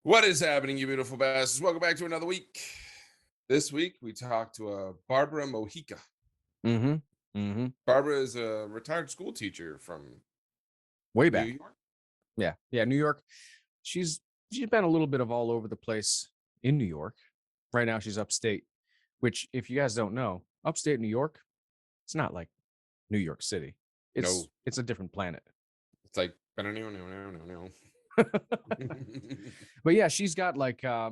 What is happening, you beautiful bastards? Welcome back to another week. This week, we talked to Barbara Mojica. Mhm. Mhm. Barbara is a retired school teacher from Way New back. York. Yeah. Yeah, New York. She's she's been a little bit of all over the place in New York. Right now she's upstate, which if you guys don't know, upstate New York, it's not like New York City. No, It's a different planet. it's like, no. But yeah, she's got like I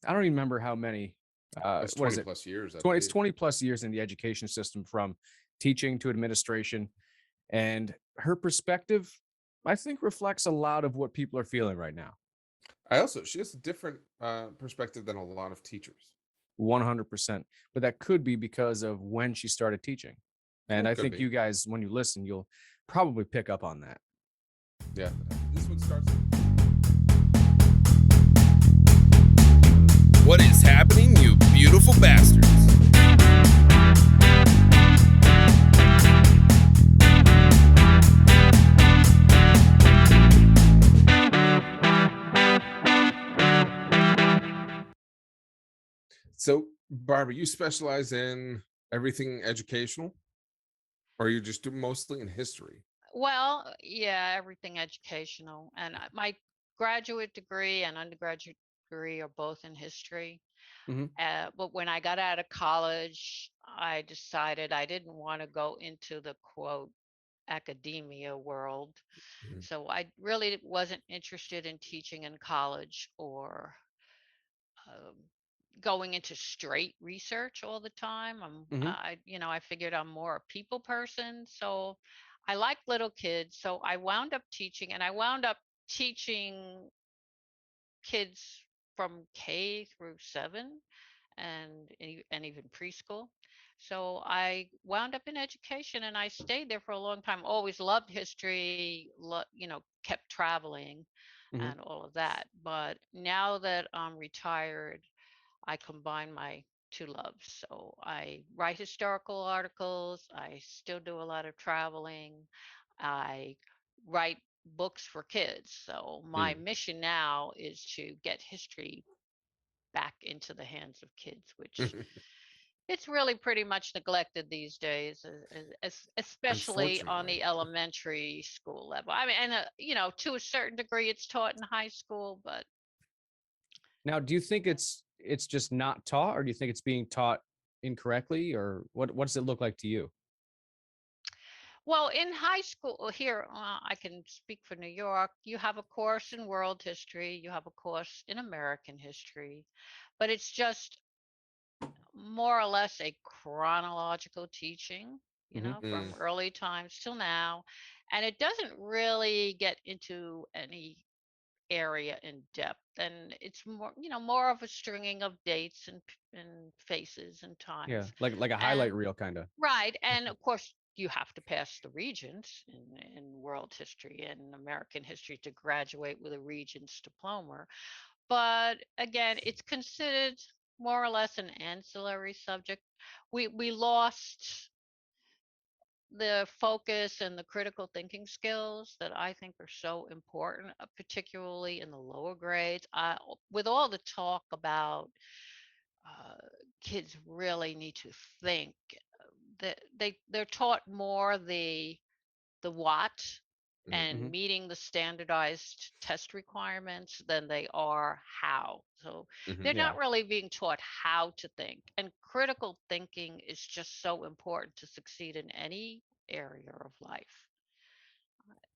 don't even remember how many That's what is 20 it? plus years, I 20 it's believe. 20 plus years in the education system from teaching to administration, and her perspective I think reflects a lot of what people are feeling right now. She has a different perspective than a lot of teachers. 100%. But that could be because of when she started teaching. And It I could think be. you guys, when you listen, you'll probably pick up on that. Yeah. This one starts. What is happening, you beautiful bastards? So, Barbara, you specialize in everything educational, or you just do mostly in history? Well, yeah, everything educational. And my graduate degree and undergraduate degree are both in history. Mhm. But when I got out of college, I decided I didn't want to go into the quote academia world. Mhm. So I really wasn't interested in teaching in college or um, going into straight research all the time. Mhm. I figured I'm more a people person. So I like little kids. So I wound up teaching, and I wound up teaching kids from K through 7 and even preschool. So I wound up in education and I stayed there for a long time. Always loved history, kept traveling Mhm. and all of that. But now that I'm retired, I combine my two loves. So I write historical articles. I still do a lot of traveling. I write books for kids. So my Mm. mission now is to get history back into the hands of kids, which it's really pretty much neglected these days, especially on Unfortunately. the elementary school level. I mean, and to a certain degree, it's taught in high school, but Now, do you think it's just not taught, or do you think it's being taught incorrectly, or what does it look like to you? well, in high school here, I can speak for New York. You have a course in world history, you have a course in American history, but it's just more or less a chronological teaching, Mhm. Mm. from early times till now. And it doesn't really get into any area in depth. And it's more of a stringing of dates and faces and Yeah, times. like a highlight And reel kinda. right. And of course, you have to pass the Regents in world history and American history to graduate with a Regents diploma. But again, it's considered more or less an ancillary subject. We lost the focus and the critical thinking skills that I think are so important, particularly in the lower grades. With all the talk about uh, kids really need to think, that they're taught more the what Mm. and Mhm. meeting the standardized test requirements than they are how. So they're Mhm. not Yeah. really being taught how to think. And critical thinking is just so important to succeed in any area of life,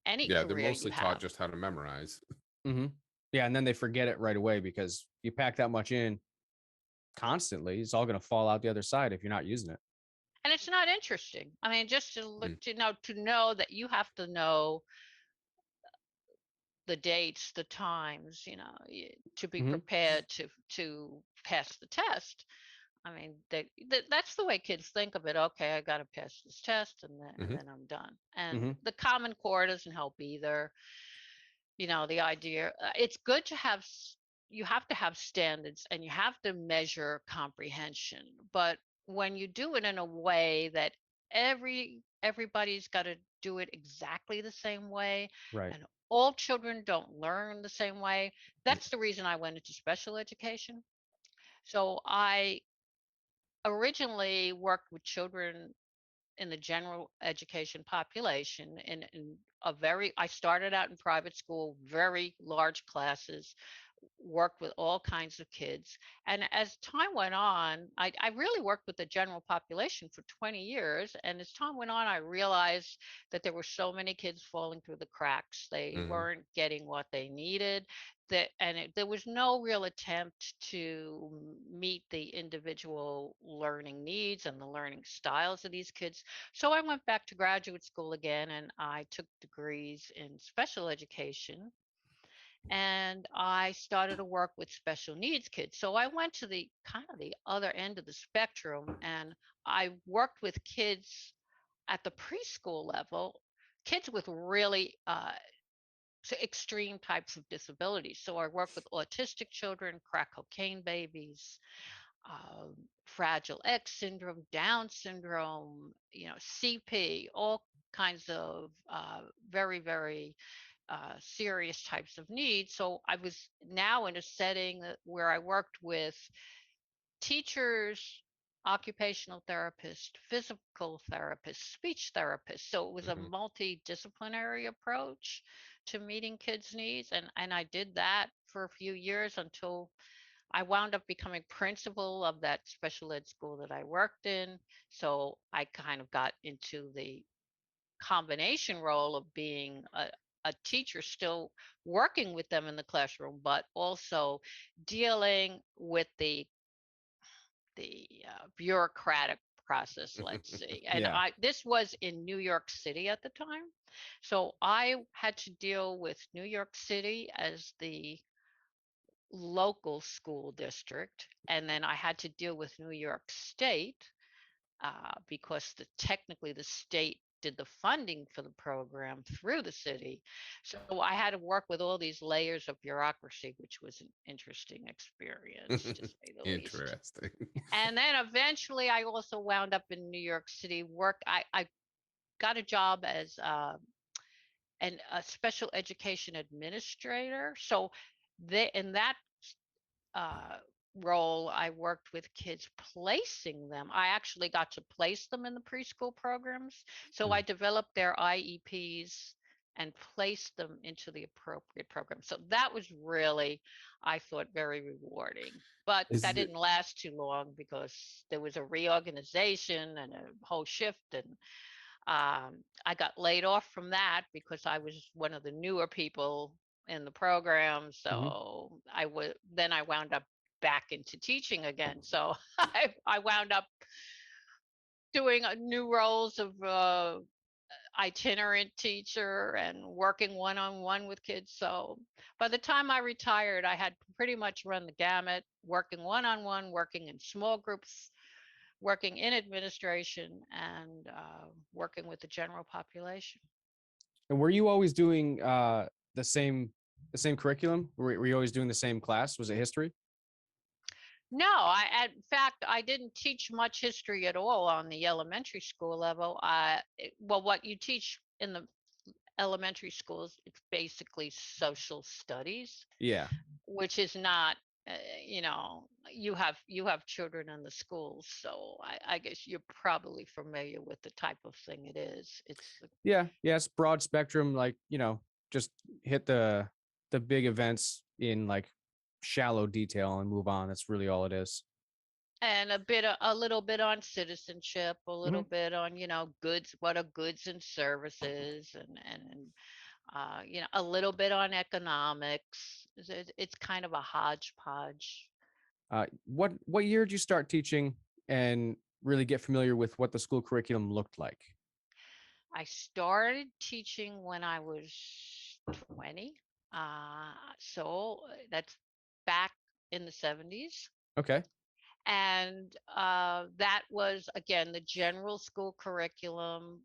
any Yeah, they're career you mostly taught have. just how to memorize. Mhm. Yeah, and then they forget it right away because you pack that much in constantly, it's all gonna fall out the other side if you're not using it. And it's not interesting. I mean, just to look Mm. to know that you have to know the dates, the times, to be Mhm. prepared to pass the test. I mean, that's the way kids think of it. Okay, I got to pass this test, and then and Mhm. then I'm done. And Mhm. the Common Core doesn't help either. The idea, it's good to have. You have to have standards, and you have to measure comprehension. But when you do it in a way that everybody's got to do it exactly the same way, Right. and all children don't learn the same way. That's the reason I went into special education. So I originally worked with children in the general education population in a very I started out in private school, very large classes, worked with all kinds of kids. And as time went on, I really worked with the general population for 20 years. And as time went on, I realized that there were so many kids falling through the cracks. They Mhm. weren't getting what they needed. There was no real attempt to meet the individual learning needs and the learning styles of these kids. So I went back to graduate school again and I took degrees in special education and I started to work with special needs kids. So I went to the kind of the other end of the spectrum and I worked with kids at the preschool level, kids with really extreme types of disabilities. So I work with autistic children, crack cocaine babies, Fragile X syndrome, Down syndrome, CP, all kinds of very, very serious types of needs. So I was now in a setting where I worked with teachers, occupational therapists, physical therapists, speech therapists. So it was a Mhm. multidisciplinary approach to meeting kids' needs. And I did that for a few years until I wound up becoming principal of that special ed school that I worked in. So I kind of got into the combination role of being a teacher, still working with them in the classroom, but also dealing with the bureaucratic process, let's see. And Yeah. this was in New York City at the time. So I had to deal with New York City as the local school district, and then I had to deal with New York State because technically the state did the funding for the program through the city. So I had to work with all these layers of bureaucracy, which was an interesting experience to say the least. Interesting. And then eventually I also wound up in New York City I got a job as a special education administrator. So in that uh, role, I worked with kids placing them. I actually got to place them in the preschool programs. So I Mm. developed their IEPs and placed them into the appropriate program. So that was really, I thought, very rewarding. But that Is it didn't last too long because there was a reorganization and a whole shift. And I got laid off from that because I was one of the newer people in the program. Hmm. So I wound up back into teaching again. So I wound up doing new roles of itinerant teacher and working one-on-one with kids. So by the time I retired, I had pretty much run the gamut, working one-on-one, working in small groups, working in administration, and working with the general population. And were you always doing the same the same curriculum? Were you always doing the same class? Was it history? No, in fact, I didn't teach much history at all on the elementary school level. Well, what you teach in the elementary schools, it's basically social studies, Yeah. which is not, you have children in the schools, so I guess you're probably familiar with the type of thing it is. Yeah. Yeah. It's broad spectrum, like, just hit the big events in like shallow detail and move on. That's really all it is. And a little bit on citizenship, a little Hmm. bit on, goods, what are goods and services, and a little bit on economics. It's kind of a hodgepodge. What year did you start teaching and really get familiar with what the school curriculum looked like? I started teaching when I was 20. So that's back in the 70s. Okay. And that was, again, the general school curriculum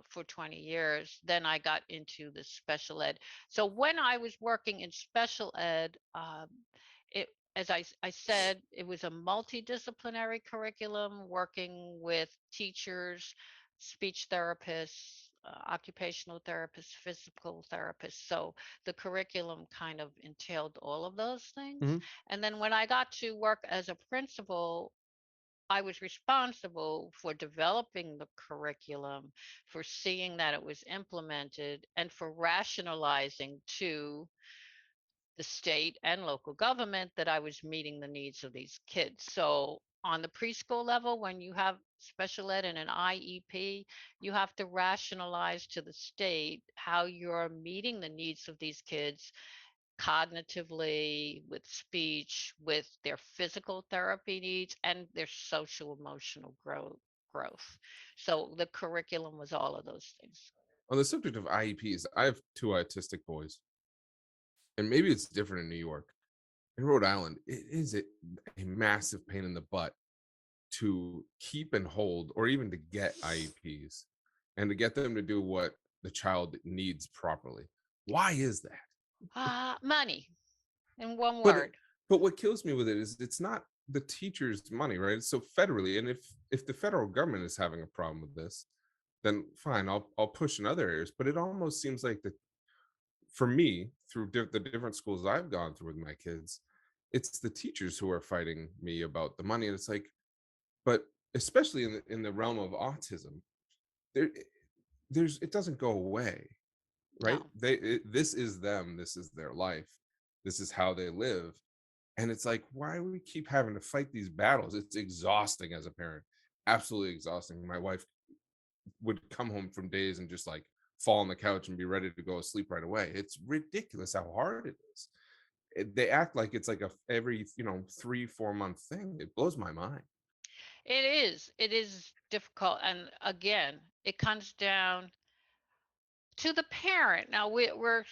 for 20 years. Then I got into the special ed. So when I was working in special ed, it as I said, it was a multidisciplinary curriculum working with teachers, speech therapists, occupational therapists, physical therapists. So the curriculum kind of entailed all of those things. Mhm. And then when I got to work as a principal, I was responsible for developing the curriculum, for seeing that it was implemented, and for rationalizing to the state and local government that I was meeting the needs of these kids. So on the preschool level, when you have special ed and an IEP, you have to rationalize to the state how you're meeting the needs of these kids cognitively, with speech, with their physical therapy needs, and their social emotional growth. So the curriculum was all of those things. On the subject of IEPs, I have two autistic boys, and maybe it's different in New York. In Rhode Island, it is a massive pain in the butt to keep and hold, or even to get IEPs, and to get them to do what the child needs properly. Why is that? Money, in one But word. but what kills me with it is it's not the teacher's money, right? So federally, and if the federal government is having a problem with this, then fine, I'll push in other areas. But it almost seems like that for me, through the different schools I've gone through with my kids, it's the teachers who are fighting me about the money. And it's like, but especially in the realm of autism, there there's it doesn't go away, right? No. This is them, this is their life, this is how they live. And it's like, why do we keep having to fight these battles? It's exhausting as a parent, absolutely exhausting. My wife would come home from days and just like fall on the couch and be ready to go to sleep right away. It's ridiculous how hard it is. They act like it's like a every 3-4 month thing. It blows my mind. It is. It is difficult. And again, it comes down to the parent. Now we're,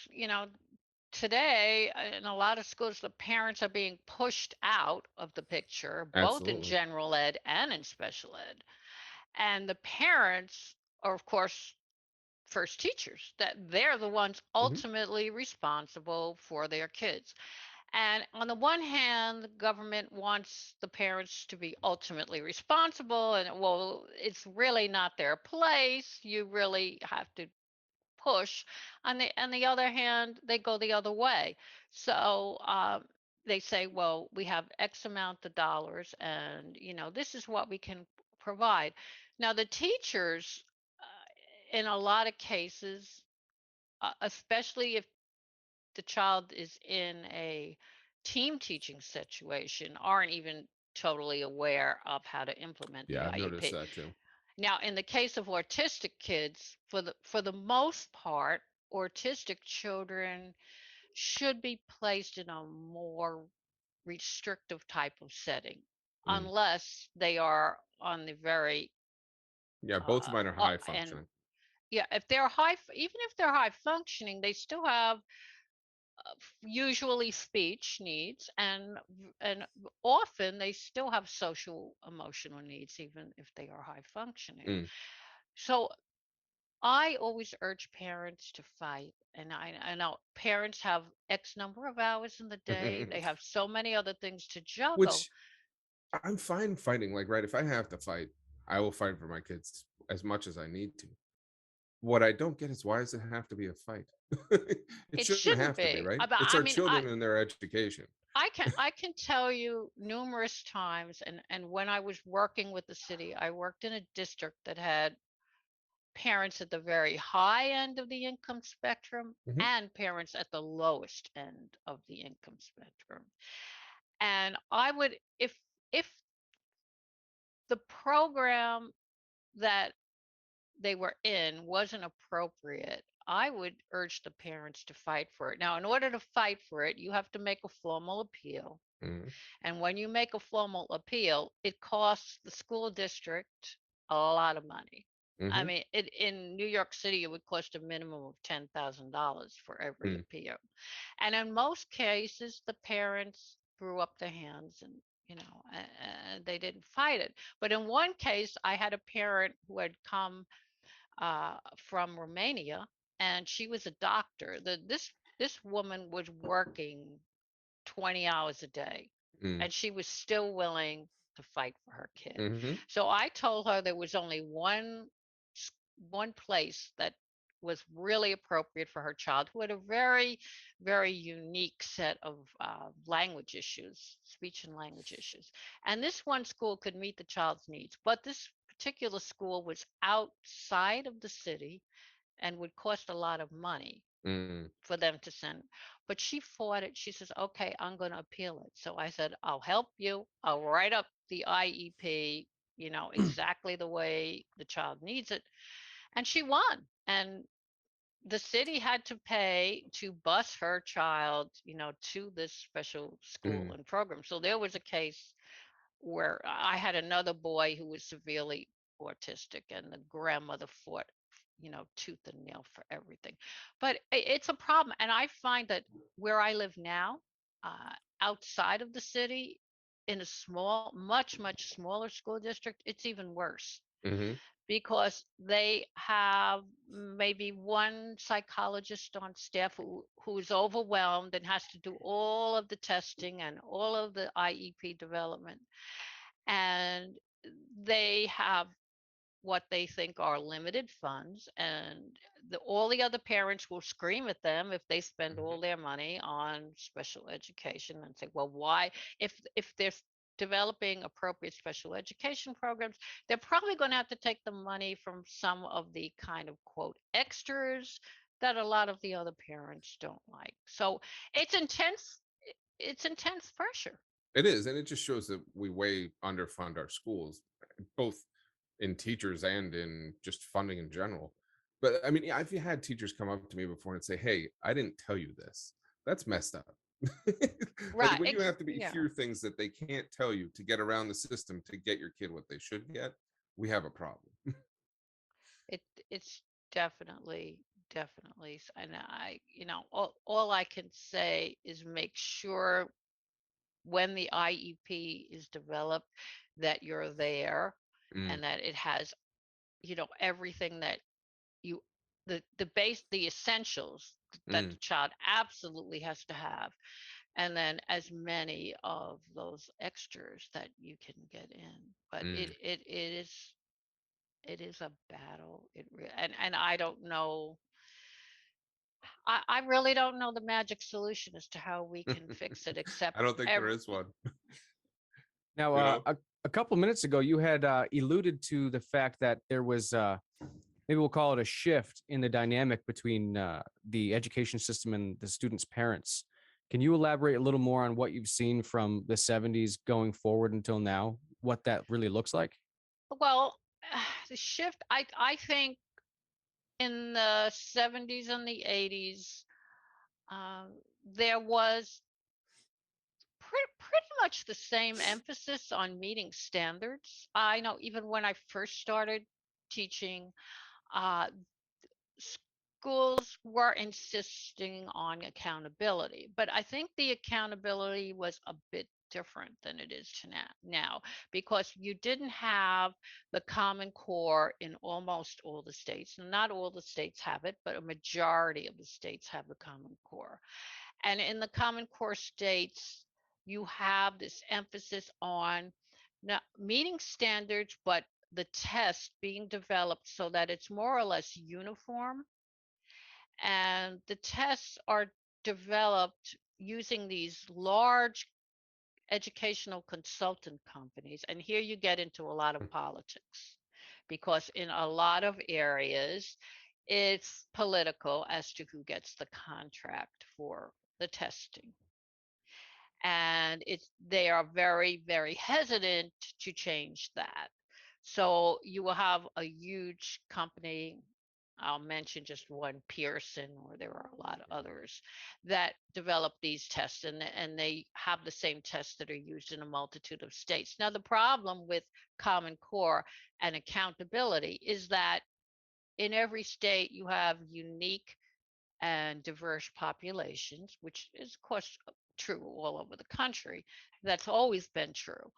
today in a lot of schools, the parents are being pushed out of the picture, both in Absolutely. general ed and in special ed. And the parents are, of course, first teachers, that they're the ones Hmm. ultimately responsible for their kids. And on the one hand, the government wants the parents to be ultimately responsible, and well, it's really not their place. You really have to push. On the other hand, they go the other way. So they say, well, we have X amount of dollars, and this is what we can provide. Now, the teachers, in a lot of cases, especially if the child is in a team teaching situation, aren't even totally aware of how to implement the Yeah, I've noticed IEP. that too. Now, in the case of autistic kids, for the most part, autistic children should be placed in a more restrictive type of setting, Mm. unless they are on the very Yeah, both of mine are high and functioning. yeah, if they're even if they're high functioning, they still have usually speech needs, and often they still have social emotional needs, even if they are high functioning. Mm. So I always urge parents to fight. And I know parents have X number of hours in the day. They have so many other things to juggle. Which I'm fine fighting. Like, right, if I have to fight, I will fight for my kids as much as I need to. What I don't get is, why does it have to be a fight? It It shouldn't shouldn't have to be, be. right? But It's I our mean, I children and their education. I can tell you numerous times, and when I was working with the city, I worked in a district that had parents at the very high end of the income spectrum Mhm. and parents at the lowest end of the income spectrum. And I would, if the program that they were in wasn't appropriate, I would urge the parents to fight for it. Now, in order to fight for it, you have to make a formal appeal. Mhm. And when you make a formal appeal, it costs the school district a lot of money. I Mhm. mean, in New York City, it would cost a minimum of $10,000 for every Mm. appeal. And in most cases, the parents threw up their hands and, they didn't fight it. But in one case, I had a parent who had come from Romania, and she was a doctor. This woman was working 20 hours a day, Mm. and she was still willing to fight for her kid. Mhm. So I told her there was only one place that was really appropriate for her child, who had a very, very unique set of language issues, speech and language issues. And this one school could meet the child's needs, but this particular school was outside of the city and would cost a lot of money Mm, for them to send. But she fought it. She says, okay, I'm going to appeal it. So I said, I'll help you. I'll write up the IEP, exactly the way the child needs it. And she won. And the city had to pay to bus her child, to this special school mm, and program. So there was a case where I had another boy who was severely autistic, and the grandmother fought, tooth and nail for everything. But it's a problem. And I find that where I live now, outside of the city, in a small, much, much smaller school district, it's even worse mhm, because they have maybe one psychologist on staff who is overwhelmed and has to do all of the testing and all of the IEP development. And they have what they think are limited funds, and all the other parents will scream at them if they spend mhm, all their money on special education and say, well, why, if they're developing appropriate special education programs, they're probably going to have to take the money from some of the kind of quote extras that a lot of the other parents don't like. So it's intense. It's intense pressure. it is, and it just shows that we way underfund our schools, both in teachers and in just funding in general. But I mean, I've had teachers come up to me before and say, "Hey, I didn't tell you this. That's messed up." Like Right. when you have to be Yeah. hear things that they can't tell you to get around the system to get your kid what they should get, we have a problem. It it's definitely and all I can say is make sure when the IEP is developed that you're there Mm, and that it has, everything that you the essentials that mm, the child absolutely has to have, and then as many of those extras that you can get in. But it mm. it, it is a battle. And I don't know. I really don't know the magic solution as to how we can fix it, except I don't think there every, is one. Now, You know? a couple minutes ago, you had alluded to the fact that there was maybe we'll call it a shift in the dynamic between the education system and the students' parents. Can you elaborate a little more on what you've seen from the 70s going forward until now, what that really looks like? well, the shift. I think in the 70s and the 80s, um, there was pretty much the same emphasis on meeting standards. I know even when I first started teaching, uh, schools were insisting on accountability, but I think the accountability was a bit different than it is to now because you didn't have the Common Core in almost all the states. Not all the states have it, but a majority of the states have the Common Core. And in the Common Core states, you have this emphasis on not meeting standards, but the test being developed so that it's more or less uniform, and the tests are developed using these large educational consultant companies. And here you get into a lot of politics because in a lot of areas, it's political as to who gets the contract for the testing. And they are very, very hesitant to change that. So you will have a huge company, I'll mention just one, Pearson, or there are a lot of others that develop these tests, and they have the same tests that are used in a multitude of states. Now, the problem with Common Core and accountability is that in every state you have unique and diverse populations, which is, of course, true all over the country. That's always been true.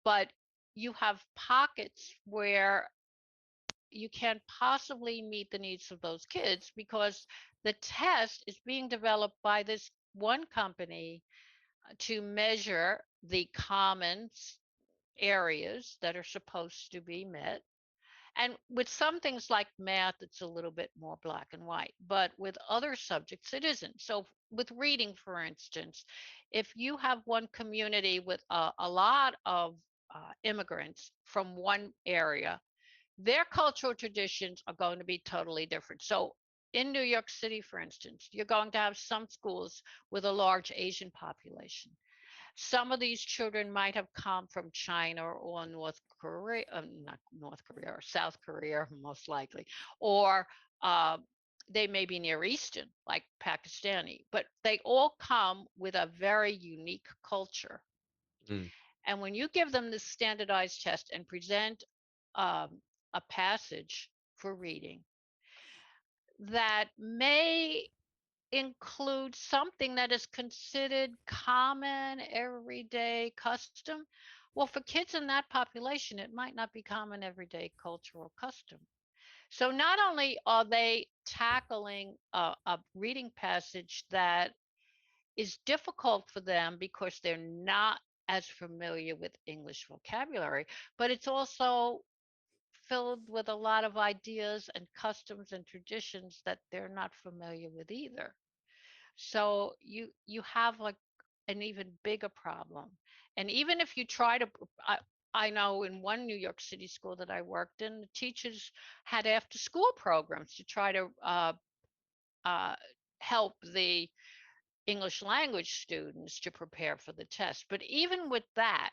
But you have pockets where you can't possibly meet the needs of those kids because the test is being developed by this one company to measure the common areas that are supposed to be met. And with some things like math, it's a little bit more black and white, but with other subjects, it isn't. So, with reading, for instance, if you have one community with a lot of immigrants from one area, their cultural traditions are going to be totally different. So, in New York City, for instance, you're going to have some schools with a large Asian population. Some of these children might have come from China or North Korea, not North Korea, or South Korea, most likely, or uh, they may be Near Eastern, like Pakistani, but they all come with a very unique culture. Mm. And when you give them this standardized test and present um, a passage for reading that may include something that is considered common everyday custom, well, for kids in that population, it might not be common everyday cultural custom. So not only are they tackling a reading passage that is difficult for them because they're not as familiar with English vocabulary, but it's also filled with a lot of ideas and customs and traditions that they're not familiar with either. So you have like an even bigger problem. And even if you try to, I know in one New York City school that I worked in, the teachers had after school programs to try to uh, help the English language students to prepare for the test. But even with that,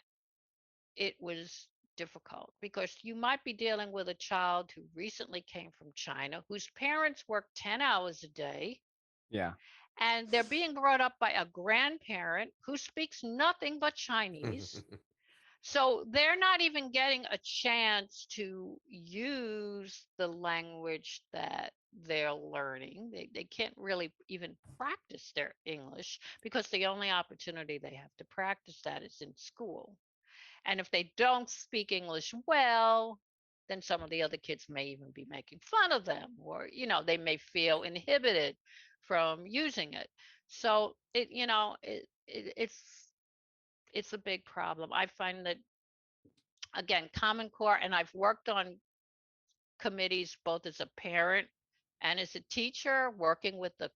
it was difficult because you might be dealing with a child who recently came from China, whose parents work 10 hours a day, Yeah. and they're being brought up by a grandparent who speaks nothing but Chinese. So they're not even getting a chance to use the language that they're learning. They can't really even practice their English because the only opportunity they have to practice that is in school. And if they don't speak English well, then some of the other kids may even be making fun of them, or they may feel inhibited from using it. So it's a big problem. I find that, again, Common Core, and I've worked on committees both as a parent and as a teacher, working with the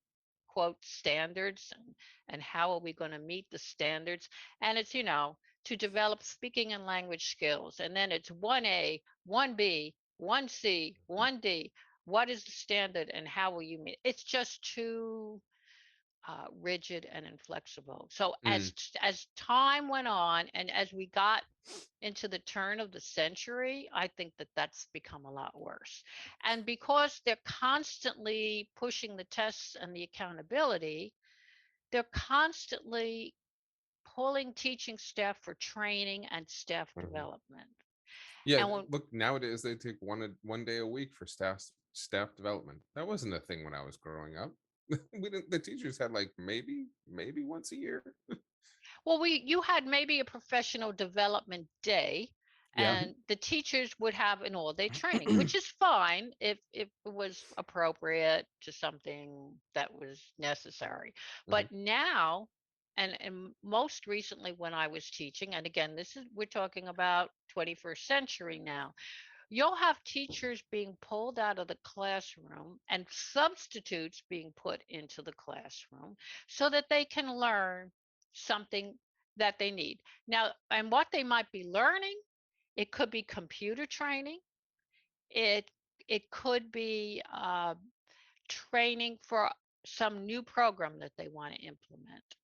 quote standards, and how are we going to meet the standards. And it's to develop speaking and language skills, and then it's 1A, 1B, 1C, 1D. What is the standard and how will you meet? It's just too rigid and inflexible. So Mm. as time went on and as we got into the turn of the century, I think that that's become a lot worse. And because they're constantly pushing the tests and the accountability, they're constantly pulling teaching staff for training and staff Mhm. development. Yeah, And when look, nowadays they take one day a week for staff development. That wasn't a thing when I was growing up. We didn't. The teachers had like maybe once a year. Well, you had maybe a professional development day, Yeah. and the teachers would have an all-day training, which is fine if it was appropriate to something that was necessary. Mhm. But now, and most recently when I was teaching, and again, we're talking about 21st century now, you'll have teachers being pulled out of the classroom and substitutes being put into the classroom so that they can learn something that they need. Now, and what they might be learning, it could be computer training. It it could be training for some new program that they want to implement.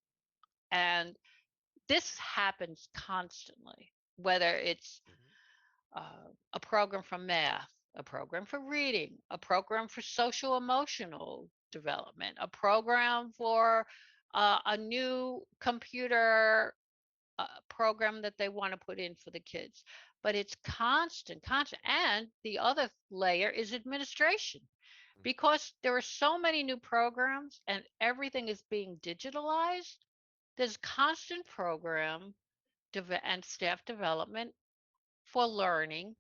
And this happens constantly, whether it's a program for math, a program for reading, a program for social emotional development, a program for a new computer program that they want to put in for the kids. But it's constant, constant. And the other layer is administration, because there are so many new programs and everything is being digitalized. There's constant program and staff development for learning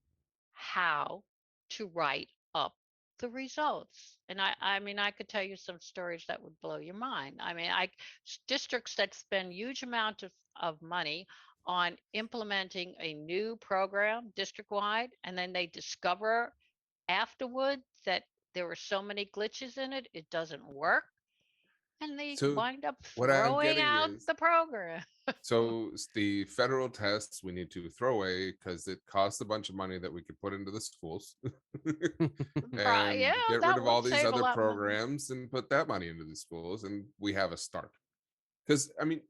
how to write up the results. And I mean, I could tell you some stories that would blow your mind. I mean, districts that spend huge amount of money on implementing a new program district wide, and then they discover afterward that there were so many glitches in it, it doesn't work, and they So wind up what I'm throwing getting out is, the program. so the federal tests we need to throw away because it costs a bunch of money that we could put into the schools Yeah, and get rid that of would all these save a other lot of money. programs and put that money into the schools, and we have a start. Because I mean,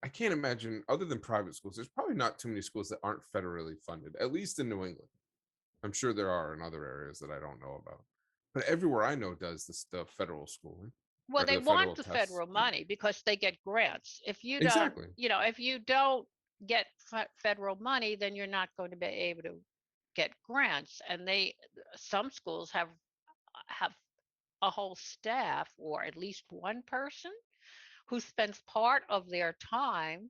I can't imagine, other than private schools, there's probably not too many schools that aren't federally funded, at least in New England. I'm sure there are in other areas that I don't know about. But everywhere I know does this the federal schooling Well, or they the want federal the tests. federal money because they get grants. If you don't, Exactly. if you don't get federal money, then you're not going to be able to get grants. And some schools have a whole staff, or at least one person who spends part of their time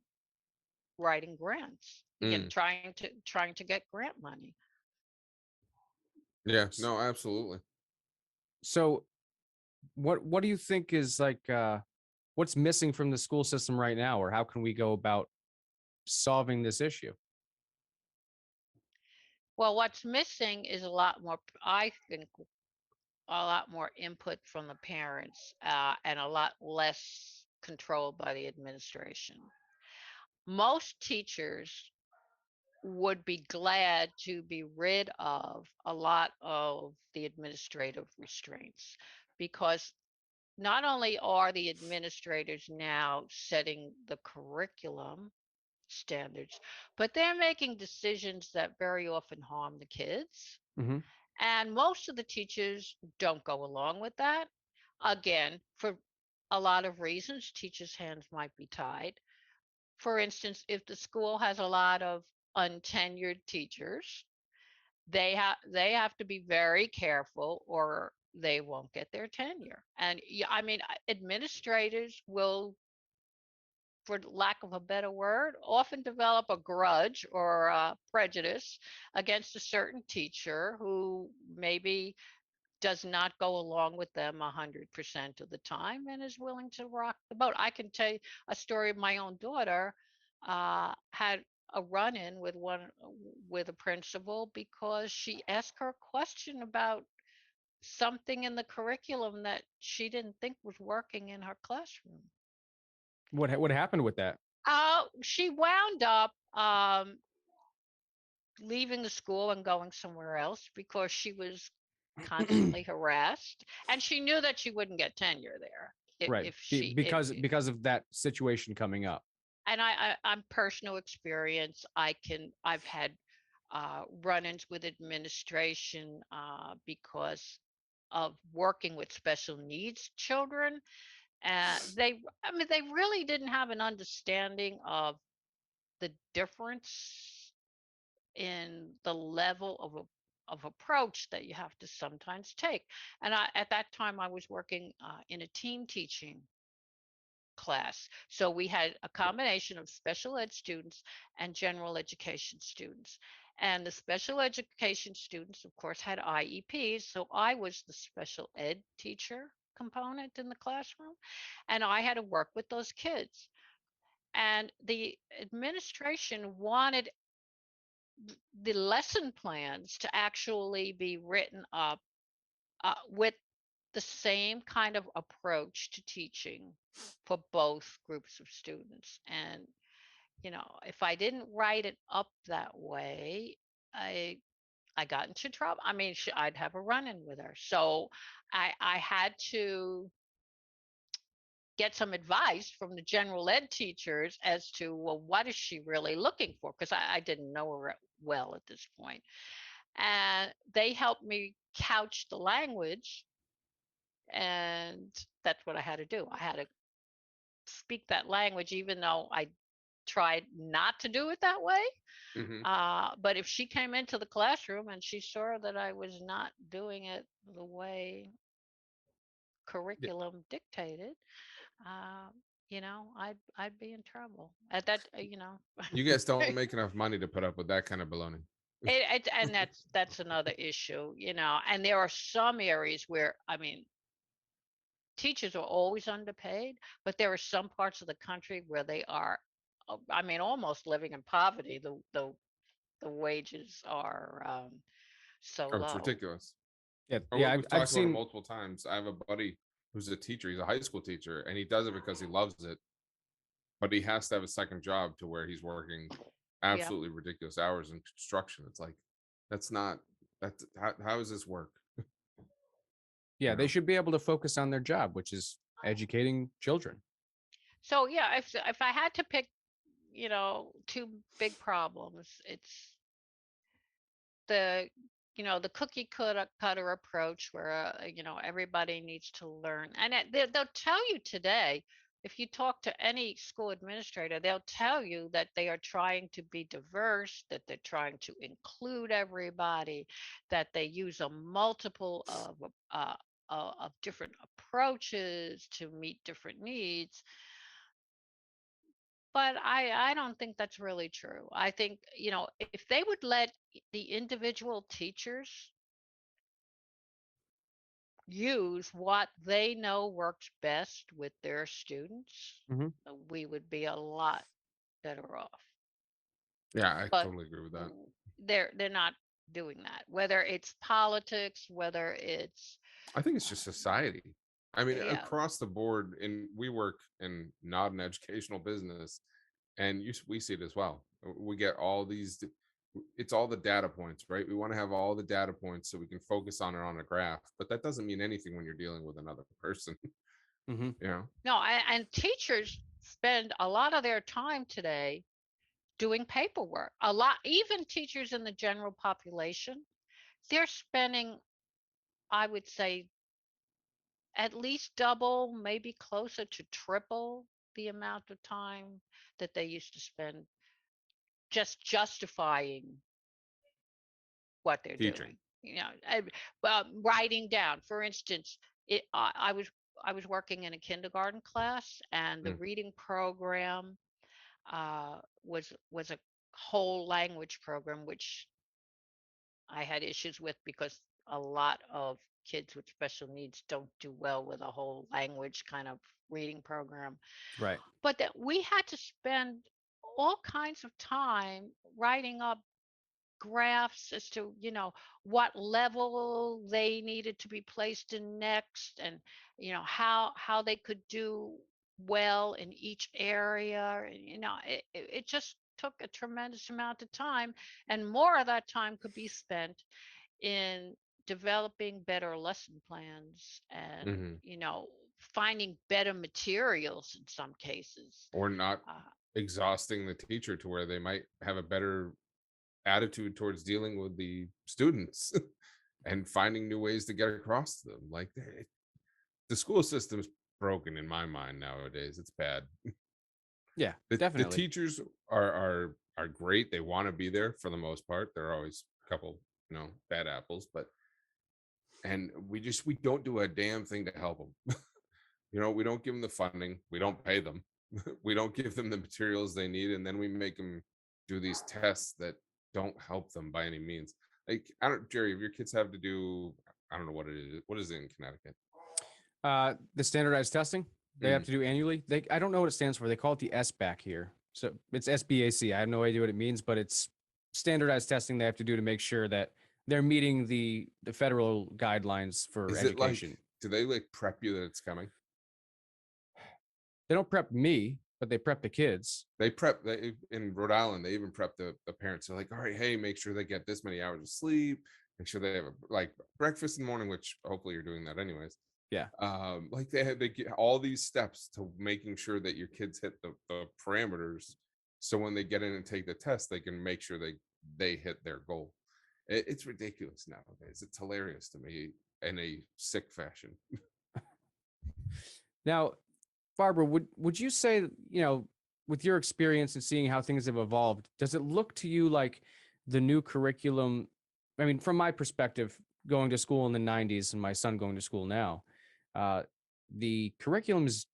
writing grants, Mm, trying to get grant money. yeah, S- no, absolutely. So what do you think is like what's missing from the school system right now, or how can we go about solving this issue? Well, what's missing is a lot more, I think, a lot more input from the parents, and a lot less control by the administration. Most teachers would be glad to be rid of a lot of the administrative restraints, because not only are the administrators now setting the curriculum standards, but they're making decisions that very often harm the kids. Hmm. And most of the teachers don't go along with that. Again, for a lot of reasons, teachers' hands might be tied. For instance, if the school has a lot of untenured teachers, they have to be very careful, or they won't get their tenure. And yeah, I mean, administrators will, for lack of a better word, often develop a grudge or a prejudice against a certain teacher who maybe does not go along with them 100% of the time and is willing to rock the boat. I can tell you a story of my own daughter. Had a run-in with a principal because she asked her a question about something in the curriculum that she didn't think was working in her classroom. What happened with that? She wound up leaving the school and going somewhere else because she was constantly harassed, and she knew that she wouldn't get tenure there Right. if she if, Because of that situation coming up. and I'm personal experience. I've had run-ins with administration because of working with special needs children. They really didn't have an understanding of the difference in the level of approach that you have to sometimes take. And at that time, I was working in a team teaching class. So we had a combination of special ed students and general education students. And the special education students, of course, had IEPs. So I was the special ed teacher component in the classroom, and I had to work with those kids. And the administration wanted the lesson plans to actually be written up with the same kind of approach to teaching for both groups of students. And if I didn't write it up that way, i I got into trouble. I mean, I'd have a run-in with her. So I had to get some advice from the general ed teachers as to, well, what is she really looking for, because I didn't know her well at this point. And they helped me couch the language, and that's what I had to do. I had to speak that language, even though I tried not to do it that way. Hmm. But if she came into the classroom and she saw that I was not doing it the way Yeah. curriculum dictated, uh, I'd be in trouble at that. You guys don't make enough money to put up with that kind of baloney. And that's another issue. And there are some areas where, I mean, teachers are always underpaid, but there are some parts of the country where they are, I mean, almost living in poverty. The wages are so Oh, it's low. ridiculous. Yeah, Or yeah. we've I've talked about it seen. multiple times. I have a buddy who's a teacher. He's a high school teacher, and he does it because he loves it. But he has to have a second job to where he's working Yeah. absolutely ridiculous hours in construction. It's like that's not that's how does this work? Yeah, You they know? should be able to focus on their job, which is educating children. So yeah, if I had to pick, two big problems, it's the the cookie cutter approach where everybody needs to learn, and they'll tell you today, if you talk to any school administrator, they'll tell you that they are trying to be diverse, that they're trying to include everybody, that they use a multiple of different approaches to meet different needs. But I don't think that's really true. I think, if they would let the individual teachers use what they know works best with their students, Hmm. we would be a lot better off. Yeah, I But totally agree with that. they're not doing that. Whether it's politics, whether it's I think it's just society. I mean, yeah, across the board, and we work in not an educational business, and we see it as well. We get all these. It's all the data points, right? We want to have all the data points so we can focus on it on a graph, but that doesn't mean anything when you're dealing with another person. Hmm. You know, no, and teachers spend a lot of their time today doing paperwork. A lot, even teachers in the general population, they're spending, I would say, at least double, maybe closer to triple the amount of time that they used to spend just justifying what they're teaching. doing. Writing down, for instance, I was working in a kindergarten class, and the Mm, reading program was a whole language program, which I had issues with because a lot of kids with special needs don't do well with a whole language kind of reading program. Right. But that we had to spend all kinds of time writing up graphs as to, what level they needed to be placed in next, and how they could do well in each area. And it just took a tremendous amount of time, and more of that time could be spent in developing better lesson plans, and mhm. finding better materials in some cases. Or not uh, exhausting the teacher to where they might have a better attitude towards dealing with the students and finding new ways to get across to them. Like the school system's broken in my mind nowadays. It's bad. Yeah, The definitely. teachers are great. They want to be there for the most part. There are always a couple, bad apples, but and we don't do a damn thing to help them. We don't give them the funding. We don't pay them. We don't give them the materials they need, and then we make them do these tests that don't help them by any means. Like I don't, Jerry, if your kids have to do, I don't know what it is. What is it in Connecticut? The standardized testing they have Mm. to do annually. I don't know what it stands for. They call it the SBAC here. So it's SBAC. I have no idea what it means, but it's standardized testing they have to do to make sure that they're meeting the federal guidelines for Is it like? education. Do they like prep you that it's coming? They don't prep me, but they prep the kids. They prep in Rhode Island. They even prep the parents. They're like, all right, hey, make sure they get this many hours of sleep. Make sure they have like breakfast in the morning, which hopefully you're doing that anyways. Yeah. Like they get all these steps to making sure that your kids hit the parameters, so when they get in and take the test, they can make sure they hit their goal. It's ridiculous nowadays. It's hilarious to me in a sick fashion. Now, Barbara, would you say, with your experience and seeing how things have evolved, does it look to you like the new curriculum? I mean, from my perspective, going to school in the 90s and my son going to school now, uh, the curriculum is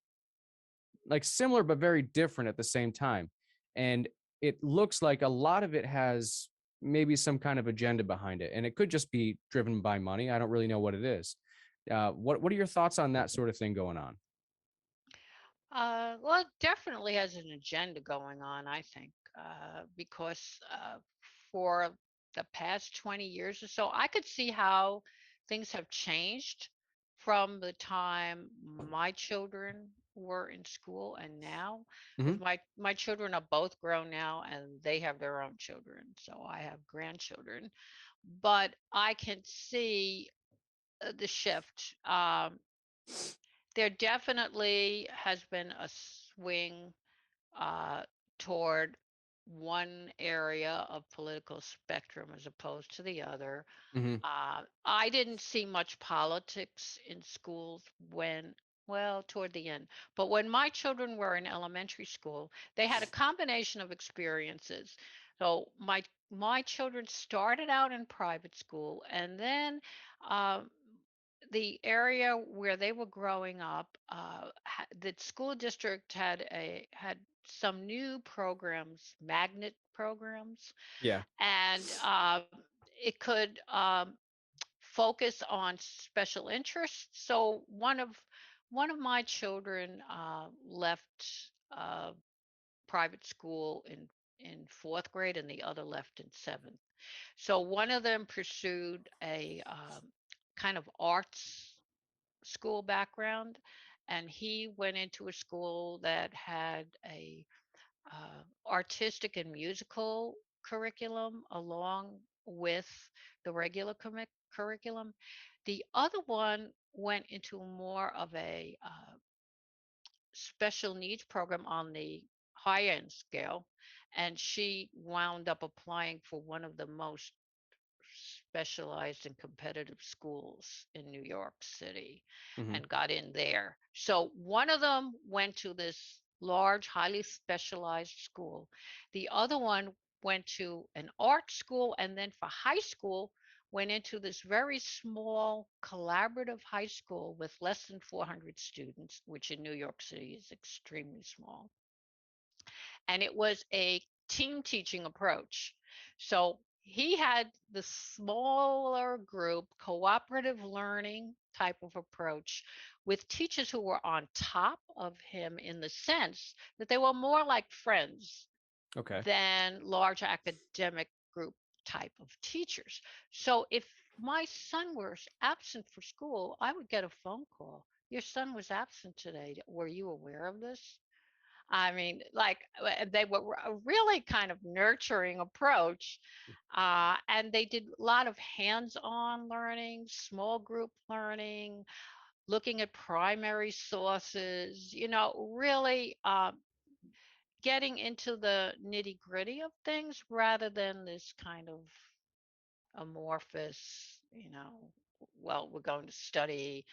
like similar but very different at the same time. And it looks like a lot of it has maybe some kind of agenda behind it. And it could just be driven by money. I don't really know what it is. What are your thoughts on that sort of thing going on? well, it definitely has an agenda going on, I think, because for the past 20 years or so, I could see how things have changed from the time my children were in school and now, Hmm. because my children are both grown now and they have their own children, so I have grandchildren. But I can see the shift. There definitely has been a swing uh, toward one area of political spectrum as opposed to the other. Hmm. I didn't see much politics in schools when, well, toward the end. But when my children were in elementary school, they had a combination of experiences. So my children started out in private school, and then um, the area where they were growing up, the school district had some new programs, magnet programs, Yeah. and it could focus on special interests. So one of my children left private school in fourth grade, and the other left in seventh. So one of them pursued a kind of arts school background, and he went into a school that had a artistic and musical curriculum along with the regular curriculum. The other one went into more of a special needs program on the high end scale, and she wound up applying for one of the most specialized and competitive schools in New York City Hmm. and got in there. So one of them went to this large, highly specialized school. The other one went to an art school, and then for high school, went into this very small collaborative high school with less than 400 students, which in New York City is extremely small. And it was a team teaching approach. So he had the smaller group, cooperative learning type of approach with teachers who were on top of him in the sense that they were more like friends Okay. than large academic group type of teachers. So if my son was absent for school, I would get a phone call. Your son was absent today. Were you aware of this? I mean, like they were a really kind of nurturing approach. And they did a lot of hands on learning, small group learning, looking at primary sources, really getting into the nitty gritty of things rather than this kind of amorphous, well, we're going to study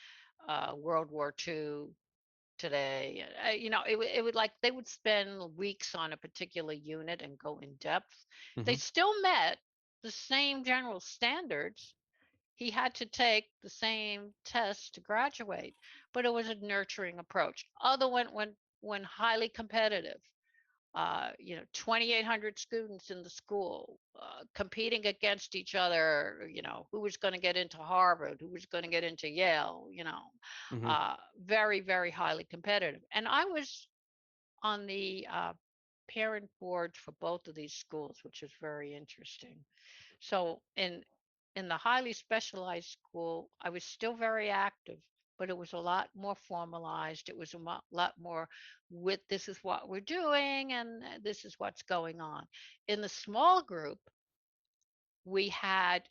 World War II today. It would like they would spend weeks on a particular unit and go in depth. They Hmm. still met the same general standards. He had to take the same tests to graduate, but it was a nurturing approach. Other one when highly competitive. 2,800 students in the school competing against each other. Who was going to get into Harvard, who was going to get into Yale. Hmm. Very, very highly competitive. And I was on the parent boards for both of these schools, which is very interesting. So in the highly specialized school, I was still very active, but it was a lot more formalized. It was a lot more with this is what we're doing and this is what's going on. In the small group, we had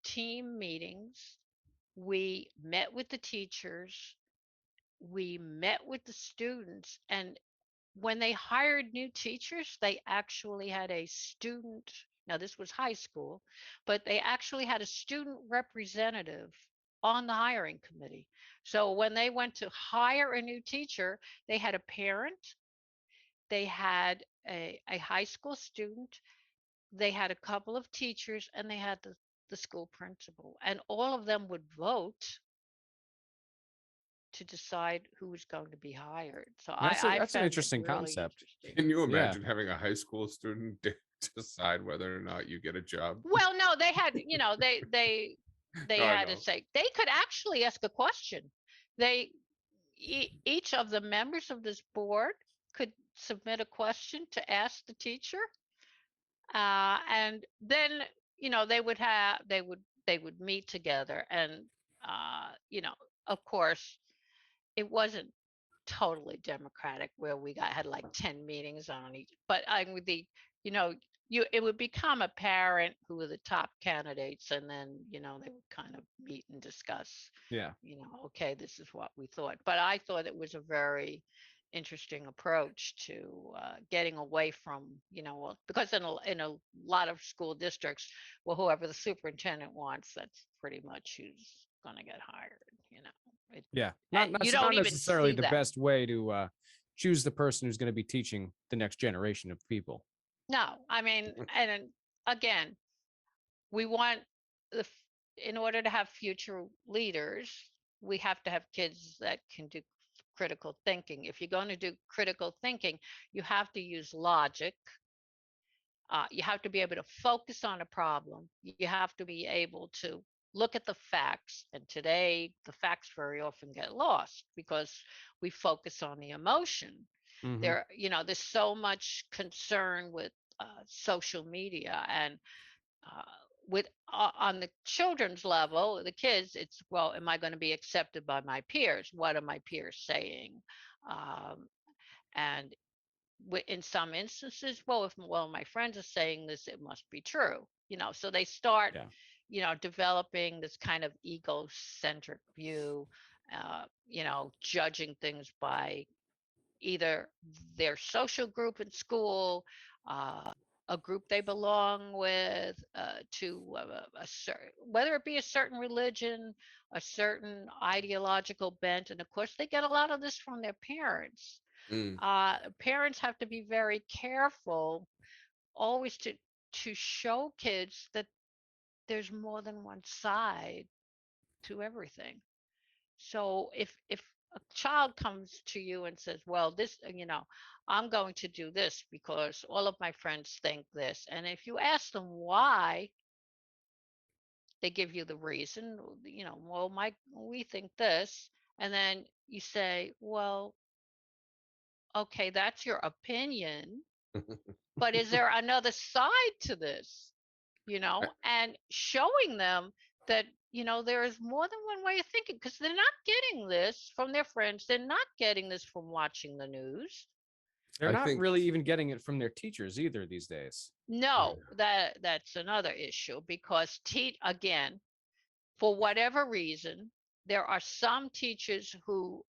team meetings. We met with the teachers. We met with the students. And when they hired new teachers, they actually had a student. Now, this was high school, but they actually had a student representative on the hiring committee. So when they went to hire a new teacher, they had a parent, they had a high school student, they had a couple of teachers, and they had the school principal. And all of them would vote to decide who was going to be hired. So I That's an found it interesting really concept. interesting. Can you Yeah. imagine having a high school student decide whether or not you get a job? Well, no, they had, they No, I had to know. say they could actually ask a question. They each of the members of this board could submit a question to ask the teacher, and then they would meet together and you know, of course, it wasn't totally democratic where we got had like 10 meetings on each, but I with the, you know, it would become apparent who were the top candidates, and then, they would kind of meet and discuss, Yeah. okay, this is what we thought. But I thought it was a very interesting approach to getting away from, well, because in a lot of school districts, well, whoever the superintendent wants, that's pretty much who's going to get hired, it, Yeah. you Not don't even necessarily see the that. best way to choose the person who's going to be teaching the next generation of people. No, I mean, and again, we want in order to have future leaders, we have to have kids that can do critical thinking. If you're going to do critical thinking, you have to use logic. You have to be able to focus on a problem. You have to be able to look at the facts. And today, the facts very often get lost because we focus on the emotion. Mm-hmm. There's so much concern with social media, and uh, with on the children's level, the kids, it's, well, am I going to be accepted by my peers? What are my peers saying? And in some instances, well, if, well, my friends are saying this, it must be true. So they start, Yeah. Developing this kind of egocentric view, judging things by either their social group in school, a group they belong with, to a certain, whether it be a certain religion, a certain ideological bent. And of course, they get a lot of this from their parents. Mm. Parents have to be very careful always to show kids that there's more than one side to everything. So if a child comes to you and says, well, this, I'm going to do this because all of my friends think this, and if you ask them why, they give you the reason, well, we think this, and then you say, well, okay, that's your opinion, but is there another side to this? And showing them that, there is more than one way of thinking, because they're not getting this from their friends. They're not getting this from watching the news. They're I not think really even getting it from their teachers either these days. No, that's another issue, because again, for whatever reason, there are some teachers who,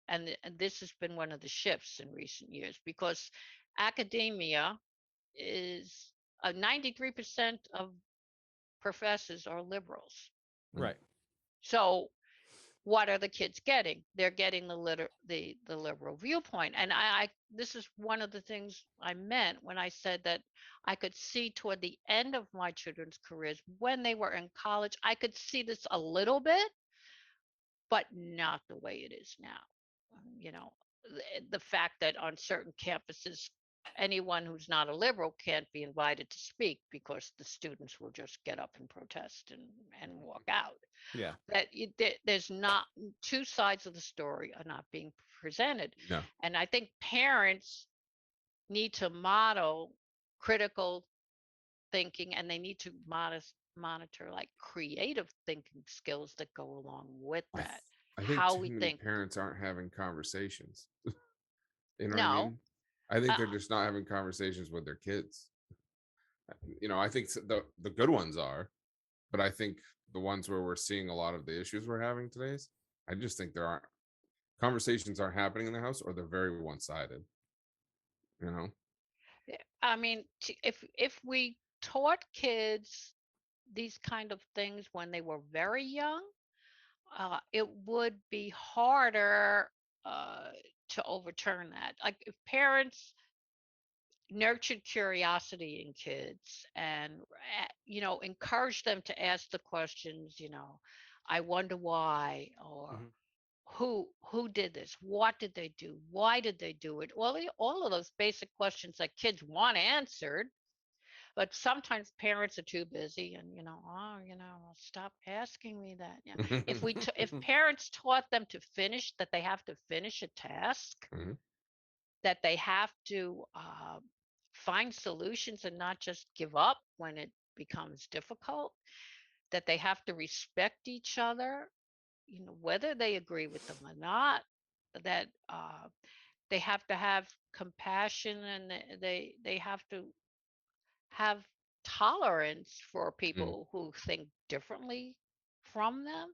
and this has been one of the shifts in recent years, because academia is 93% of professors are liberals. Right. So what are the kids getting? They're getting the liberal viewpoint. And I this is one of the things I meant when I said that I could see toward the end of my children's careers, when they were in college, I could see this a little bit, but not the way it is now. The fact that on certain campuses, anyone who's not a liberal can't be invited to speak because the students will just get up and protest and walk out. Yeah. That there's not, two sides of the story are not being presented. no. And I think parents need to model critical thinking, and they need to monitor like creative thinking skills that go along with I th- that. I think How too we many think. parents aren't having conversations. You know what I No. mean? I think uh, they're just not having conversations with their kids. I think the good ones are, but I think the ones where we're seeing a lot of the issues we're having today, I just think there aren't conversations aren't happening in the house, or they're very one-sided. You know? I mean, if we taught kids these kind of things when they were very young, it would be harder uh, to overturn that. Like if parents nurtured curiosity in kids and encourage them to ask the questions, I wonder why, or Mm-hmm. who did this, what did they do, why did they do it, all of those basic questions that kids want answered. But sometimes parents are too busy, and oh, stop asking me that. Yeah, if parents taught them to finish, that they have to finish a task, Mhm. that they have to find solutions and not just give up when it becomes difficult, that they have to respect each other, whether they agree with them or not, that they have to have compassion, and they have to have tolerance for Mm, people who think differently from them,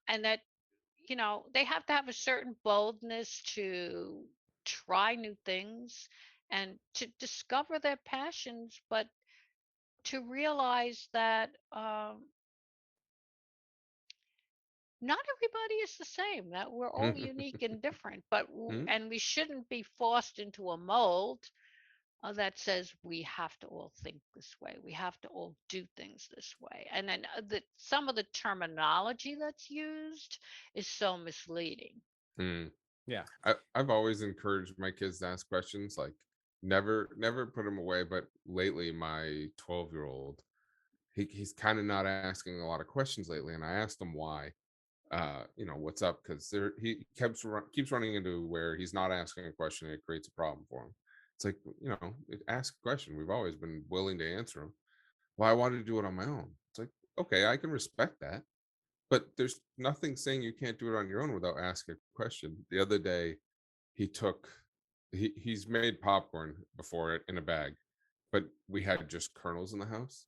and that they have to have a certain boldness to try new things and to discover their passions, but to realize that not everybody is the same, that we're all unique and different, mm, and we shouldn't be forced into a mold that says we have to all think this way, we have to all do things this way. And then some of the terminology that's used is so misleading. mm. Yeah. I've always encouraged my kids to ask questions, like never put them away. But lately, my 12-year-old, he's kind of not asking a lot of questions lately, and I asked him why. What's up? Because he keeps running into where he's not asking a question, and it creates a problem for him. It's like, ask a question. We've always been willing to answer them. Well, I wanted to do it on my own. It's like, okay, I can respect that, but there's nothing saying you can't do it on your own without asking a question. The other day, he took he's made popcorn before it in a bag, but we had just kernels in the house,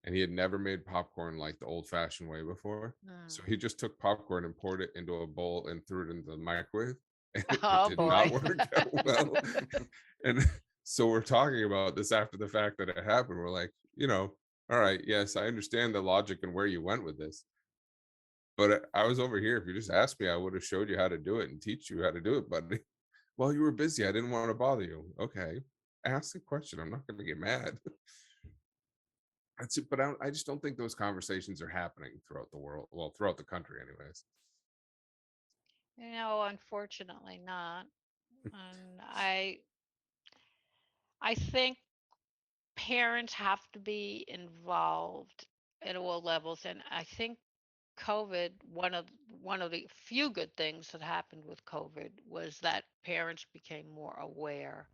and he had never made popcorn like the old fashioned way before. So Mm. he just took popcorn and poured it into a bowl and threw it into the microwave, and it Oh did not boy. work out well. And so we're talking about this after the fact that it happened. We're like, all right, yes, I understand the logic and where you went with this, but I was over here. If you just asked me, I would have showed you how to do it and teach you how to do it, buddy. Well, you were busy. I didn't want to bother you. Okay. Ask a question. I'm not going to get mad. That's it. But I just don't think those conversations are happening throughout the world. Well, throughout the country, anyways. Unfortunately not. And I think parents have to be involved at all levels. And I think COVID, one of the few good things that happened with COVID was that parents became more aware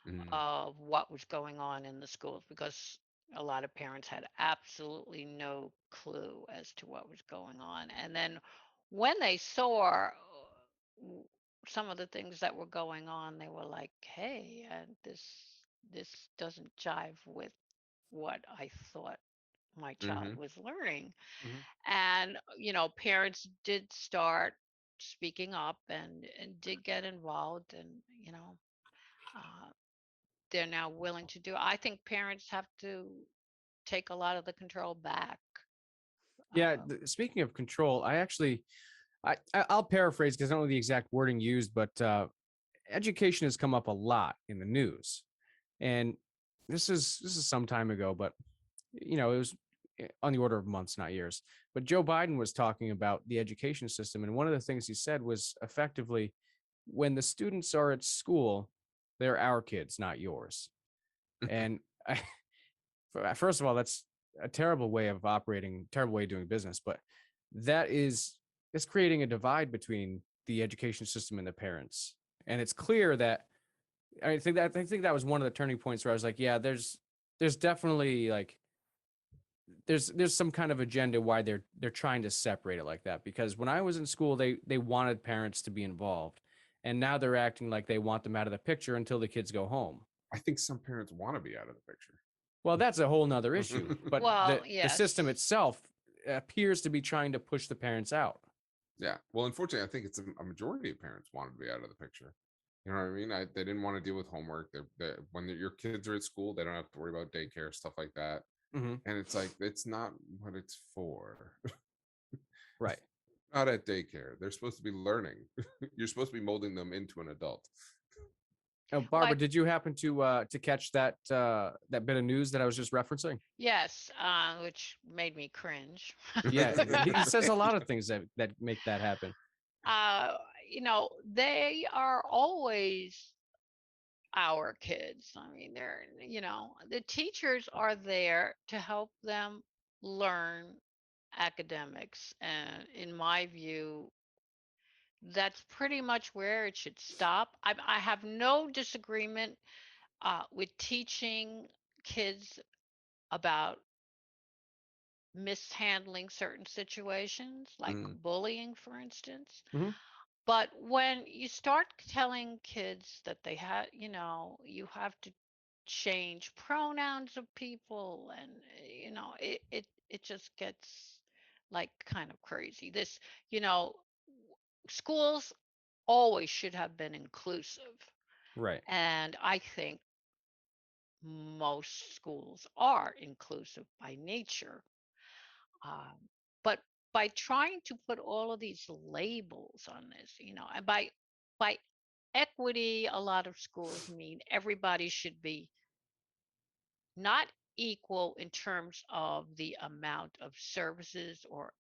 Mm, of what was going on in the schools, because a lot of parents had absolutely no clue as to what was going on. And then when they saw w- some of the things that were going on, they were like, "Hey, this doesn't jive with what I thought my child mm-hmm. was learning." Mhm. And parents did start speaking up and did get involved, and uh, they're now willing to do. I think parents have to take a lot of the control back. Yeah. Um, Speaking of control, I'll paraphrase because I don't know the exact wording used, but education has come up a lot in the news, and this is some time ago, but it was on the order of months, not years. But Joe Biden was talking about the education system, and one of the things he said was effectively, when the students are at school, they're our kids, not yours. And I, first of all, that's a terrible way of operating, terrible way of doing business. But that is it's creating a divide between the education system and the parents. And it's clear that I think that was one of the turning points where I was like, yeah, there's definitely like there's some kind of agenda why they're trying to separate it like that. Because when I was in school, they wanted parents to be involved, and now they're acting like they want them out of the picture until the kids go home. I think some parents want to be out of the picture. Well, that's a whole nother issue. But the well, the system yes. itself appears to be trying to push the parents out. Yeah. Well, unfortunately, I think it's a majority of parents wanted to be out of the picture. You know what I mean? They didn't want to deal with homework. When your kids are at school, they don't have to worry about daycare, stuff like that. Hmm. And it's like, it's not what it's for. Right. Not at daycare. They're supposed to be learning. You're supposed to be molding them into an adult. Oh, Well, Barbara, did you happen to catch that bit of news that I was just referencing? yes, which made me cringe. Yeah, he says a lot of things that make that happen. uh, they are always our kids. I mean, the teachers are there to help them learn academics. And in my view, that's pretty much where it should stop. I have no disagreement with teaching kids about mishandling certain situations, like Mm, bullying, for instance. Hmm. But when you start telling kids that you have to change pronouns of people, and it just gets like kind of crazy. You know, schools always should have been inclusive, Right. and I think most schools are inclusive by nature. Um, but by trying to put all of these labels on this, and by equity, a lot of schools mean everybody should be not equal in terms of the amount of services or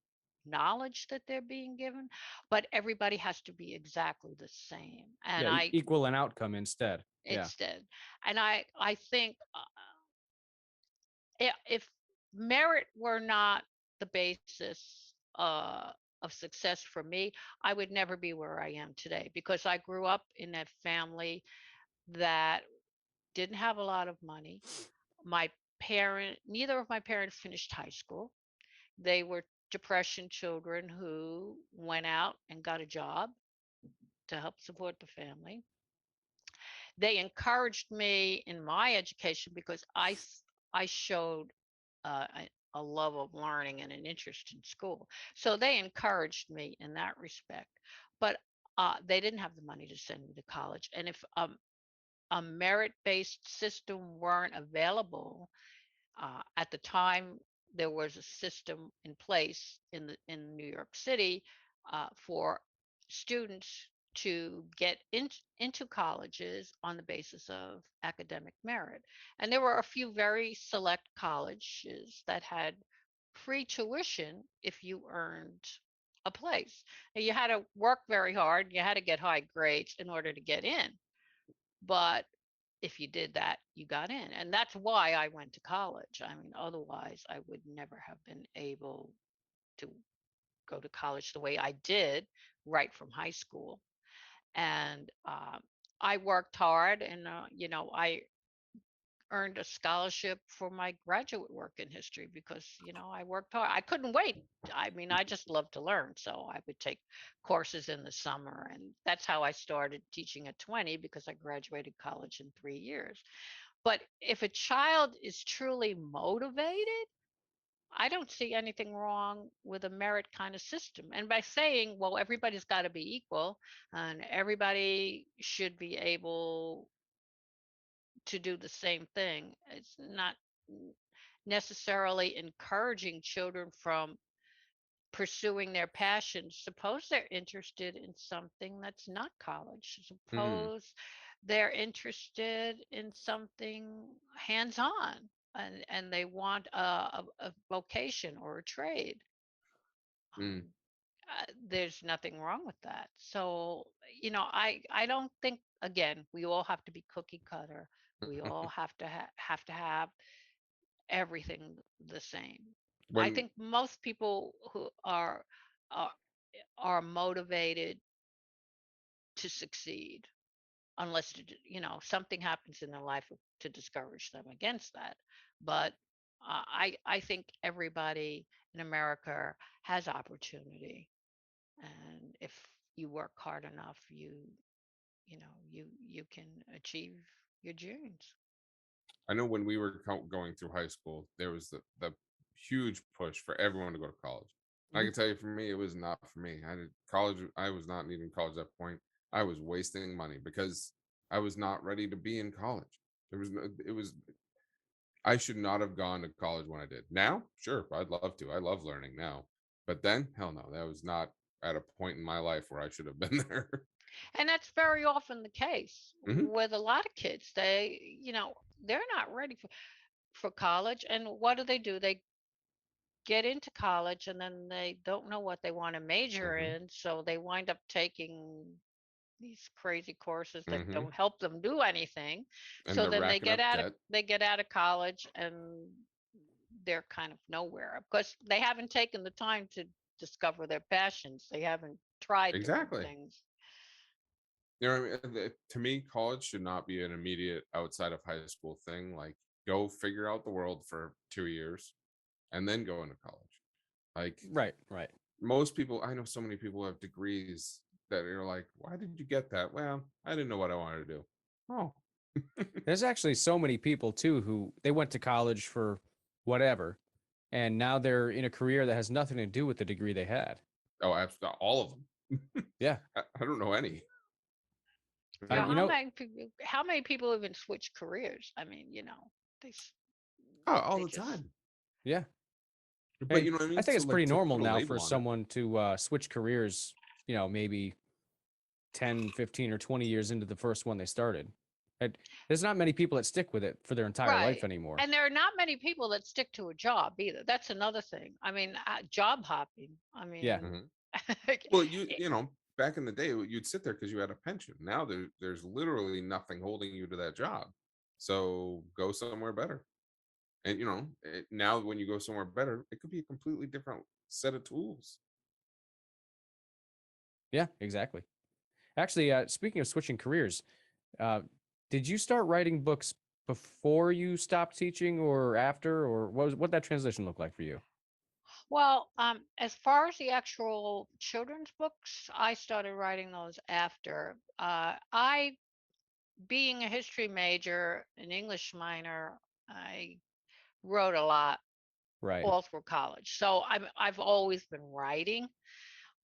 knowledge that they're being given, but everybody has to be exactly the same. And Yeah. I Equal an outcome instead. Yeah. instead, and I think if merit were not the basis of success for me, I would never be where I am today, because I grew up in a family that didn't have a lot of money. Neither of my parents finished high school. They were depression children who went out and got a job to help support the family. They encouraged me in my education because I showed a love of learning and an interest in school. So they encouraged me in that respect. But they didn't have the money to send me to college. And if a merit-based system weren't available, at the time, there was a system in place in New York City for students to get into colleges on the basis of academic merit. And there were a few very select colleges that had free tuition if you earned a place. Now, you had to work very hard, you had to get high grades in order to get in. But if you did that, you got in. And that's why I went to college. I mean, otherwise, I would never have been able to go to college the way I did right from high school. And I worked hard, and I earned a scholarship for my graduate work in history because I worked hard. I couldn't wait. I mean, I just love to learn, so I would take courses in the summer, and that's how I started teaching at 20, because I graduated college in 3 years. But if a child is truly motivated, I don't see anything wrong with a merit kind of system. And by saying, well, everybody's got to be equal and everybody should be able to do the same thing, it's not necessarily encouraging children from pursuing their passions. Suppose they're interested in something that's not college. mm, Suppose they're interested in something hands-on, and they want a vocation or a trade. mm. Um, there's nothing wrong with that. So, I don't think, again, we all have to be cookie cutter. We all have to have everything the same. I When think most people who are are motivated to succeed, unless something happens in their life to discourage them against that. But I think everybody in America has opportunity, and if you work hard enough, you can achieve your dreams. I know when we were going through high school, there was the huge push for everyone to go to college. I Mhm. can tell you, for me, it was not for me. I did college. I was not needing college at that point. I was wasting money because I was not ready to be in college. There was no, it was, I should not have gone to college when I did. Now, sure, I'd love to. I love learning now. But then, hell no, that was not at a point in my life where I should have been there. And that's very often the case Hmm. with a lot of kids. They're not ready for college. And what do? They get into college and then they don't know what they want to major Hmm. in. So they wind up taking these crazy courses that Hmm. don't help them do anything. And So they're then racking up debt. they get out of college and they're kind of nowhere because they haven't taken the time to discover their passions. They haven't tried different Exactly. things. You know what I mean? To me, college should not be an immediate outside of high school thing. Like, go figure out the world for 2 years, and then go into college. Like Right. most people, I know so many people have degrees that are like, why did you get that? Well, I didn't know what I wanted to do. Oh, There's actually so many people too who they went to college for whatever, and now they're in a career that has nothing to do with the degree they had. oh, absolutely, all of them. Yeah. I don't know any. Yeah, You know, how many people even switch careers? I mean, they Oh, all they the just time. yeah. But And you know what I I mean? think So it's like pretty to normal put a now for label on it. someone to switch careers, maybe 10, 15, or 20 years into the first one they started. There's not many people that stick with it for their entire life right. anymore. And there are not many people that stick to a job either. That's another thing. I mean, job hopping. I Yeah. mean, Mhm. it- Well, you know, back in the day, you'd sit there because you had a pension. Now there's literally nothing holding you to that job. So go somewhere better. And now when you go somewhere better, it could be a completely different set of tools. Yeah, exactly. Actually, speaking of switching careers, uh, did you start writing books before you stopped teaching or after, or what that transition look like for you? well, as far as the actual children's books, I started writing those after. Being a history major, an English minor, I wrote a lot Right. all through college. So I've always been writing,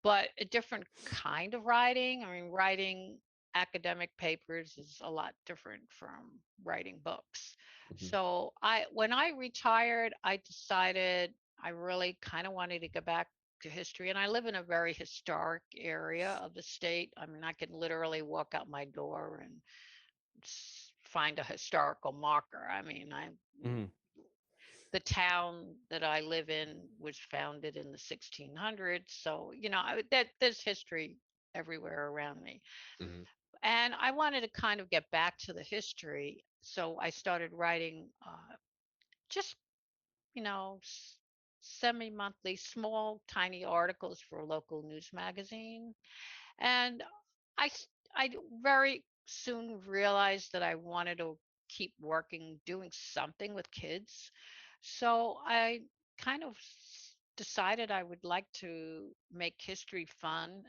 but a different kind of writing. I mean, writing academic papers is a lot different from writing books. Mhm. So when I retired, I decided I really kind of wanted to go back to history. And I live in a very historic area of the state. I mean, I can literally walk out my door and find a historical marker. I mean, Hmm. the town that I live in was founded in the 1600s, so that there's history everywhere around me. Mhm. And I wanted to kind of get back to the history, so I started writing just semi-monthly, small, tiny articles for a local news magazine. And I very soon realized that I wanted to keep working, doing something with kids. So I kind of decided I would like to make history fun,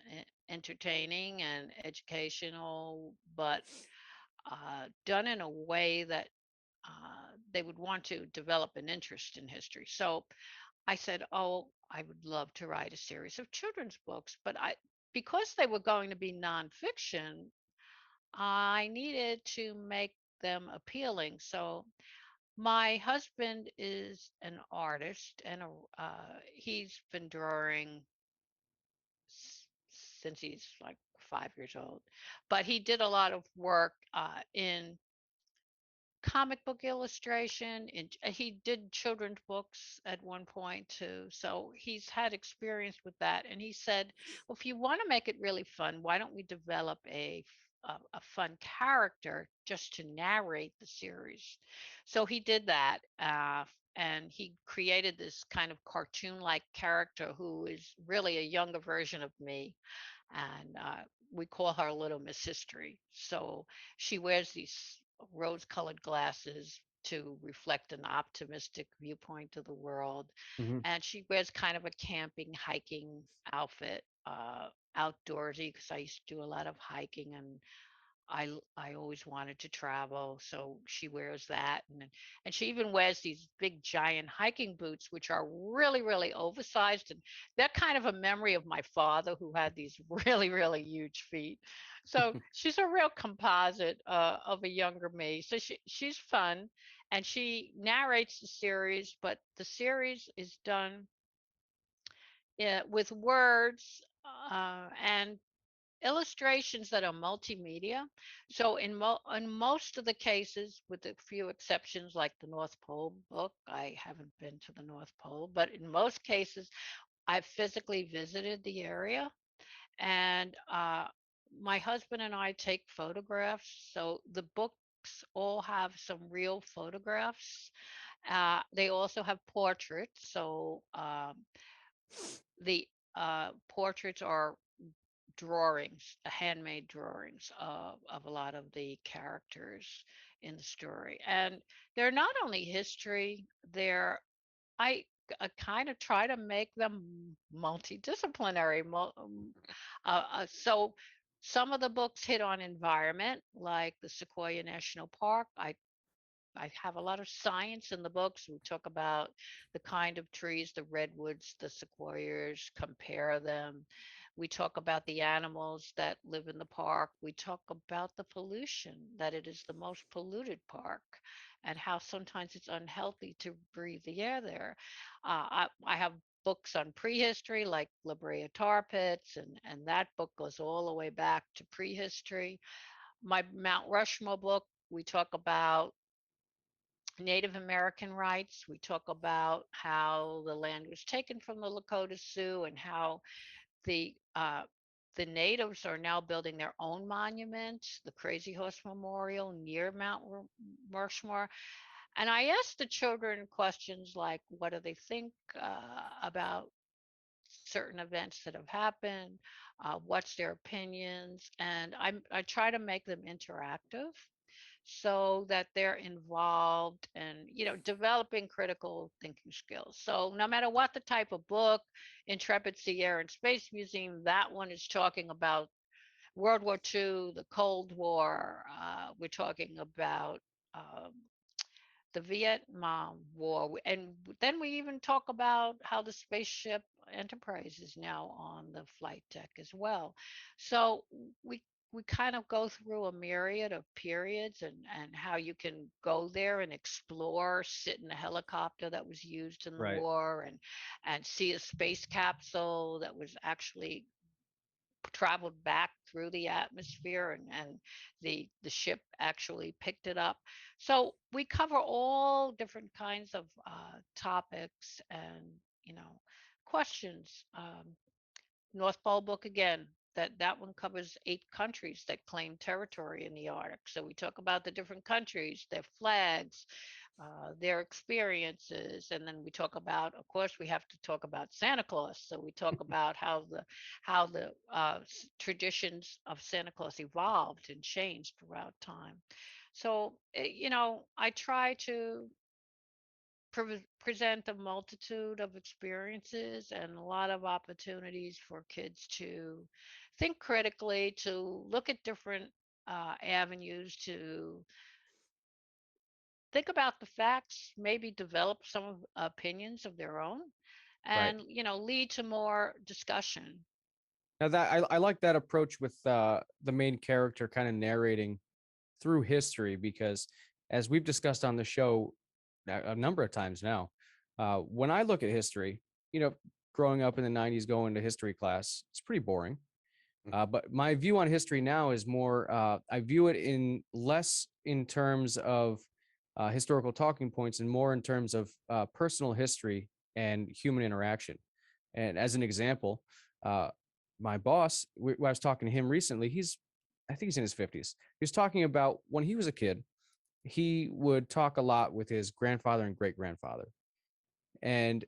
entertaining, and educational, but done in a way that they would want to develop an interest in history. So I said, "Oh, I would love to write a series of children's books, but because they were going to be nonfiction, I needed to make them appealing." So my husband is an artist, and he's been drawing since he's like 5 years old, but he did a lot of work in comic book illustration, and he did children's books at one point too, so he's had experience with that. And he said, well, if you want to make it really fun, why don't we develop a fun character just to narrate the series. So he did that, and he created this kind of cartoon like character who is really a younger version of me. And we call her Little Miss History. So she wears these rose colored glasses to reflect an optimistic viewpoint of the world. Hmm. And she wears kind of a camping, hiking outfit, outdoorsy, because I used to do a lot of hiking, and I always wanted to travel, so she wears that. And she even wears these big giant hiking boots, which are really, really oversized, and they're kind of a memory of my father, who had these really, really huge feet. So she's a real composite of a younger me. So she's fun, and she narrates the series, but the series is done with words and illustrations that are multimedia. So in most of the cases, with a few exceptions like the North Pole book, I haven't been to the North Pole, but in most cases, I've physically visited the area. And my husband and I take photographs. So the books all have some real photographs. They also have portraits. So the portraits are drawings, handmade drawings of a lot of the characters in the story. And they're not only history, they're I kind of try to make them multidisciplinary. So some of the books hit on environment, like the Sequoia National Park. I have a lot of science in the books. We talk about the kind of trees, the redwoods, the sequoias, compare them. We talk about the animals that live in the park. We talk about the pollution, that it is the most polluted park, and how sometimes it's unhealthy to breathe the air there. I have books on prehistory, like La Brea tar pits, and that book goes all the way back to prehistory. My Mount Rushmore book, we talk about Native American rights. We talk about how the land was taken from the Lakota Sioux, and how the uh, the natives are now building their own monument, the Crazy Horse Memorial near Mount Rushmore. And I asked the children questions like, what do they think about certain events that have happened? What's their opinions? And I try to make them interactive so that they're involved and, developing critical thinking skills. So no matter what the type of book, Intrepid Sea, Air, and Space Museum, that one is talking about World War II, the Cold War. We're talking about um, the Vietnam War, and then we even talk about how the spaceship Enterprise is now on the flight deck as well. So we we kind of go through a myriad of periods, and how you can go there and explore, sit in a helicopter that was used in the Right. war, and see a space capsule that was actually traveled back through the atmosphere, and the ship actually picked it up. So we cover all different kinds of topics and, you know questions. North Pole book again. That one covers 8 countries that claim territory in the Arctic. So we talk about the different countries, their flags, their experiences, and then we talk about, of course, we have to talk about Santa Claus. So we talk about how the traditions of Santa Claus evolved and changed throughout time. So I try to present a multitude of experiences and a lot of opportunities for kids to think critically, to look at different avenues, to think about the facts, maybe develop some opinions of their own, Right. and lead to more discussion. Now that I like that approach with the main character kind of narrating through history, because as we've discussed on the show a number of times now, when I look at history, you know, growing up in the 90s, going to history class, it's pretty boring. But my view on history now is more, I view it in less in terms of historical talking points and more in terms of personal history and human interaction. And as an example, uh, my boss, I was talking to him recently. I think he's in his 50s. He was talking about when he was a kid, he would talk a lot with his grandfather and great grandfather. And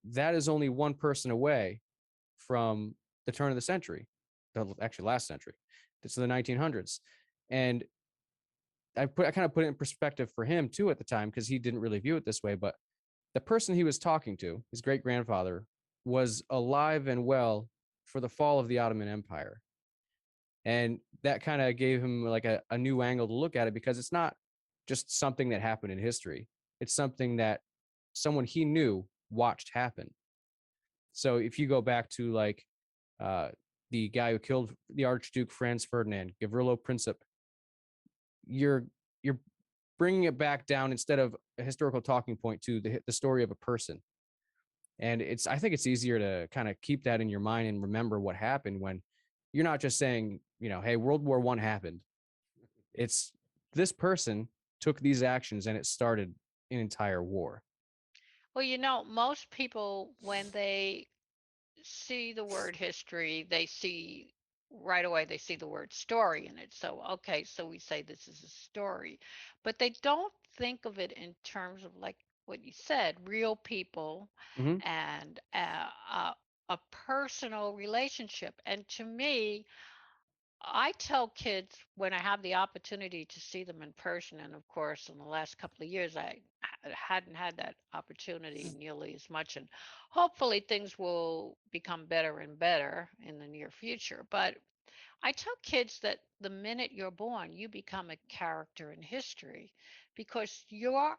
that is only one person away from the turn of the century, actually last century. It's the 1900s. And I kind of put it in perspective for him too at the time, because he didn't really view it this way. But the person he was talking to, his great grandfather, was alive and well for the fall of the Ottoman Empire. And that kind of gave him like a new angle to look at it, because it's not just something that happened in history. It's something that someone he knew watched happen. So if you go back to like uh, the guy who killed the Archduke Franz Ferdinand, Gavrilo Princip, you're you're bringing it back down instead of a historical talking point to the story of a person. And I think it's easier to kind of keep that in your mind and remember what happened when you're not just saying, hey, World War I happened. It's this person took these actions and it started an entire war. Well, most people, when they see the word history, they see right away, they see the word story in it. So, okay, so we say this is a story, but they don't think of it in terms of, like what you said, real people, Hmm. and a personal relationship. And to me, I tell kids when I have the opportunity to see them in person, and of course, in the last couple of years, I hadn't had that opportunity nearly as much, and hopefully things will become better and better in the near future. But I tell kids that the minute you're born, you become a character in history because you're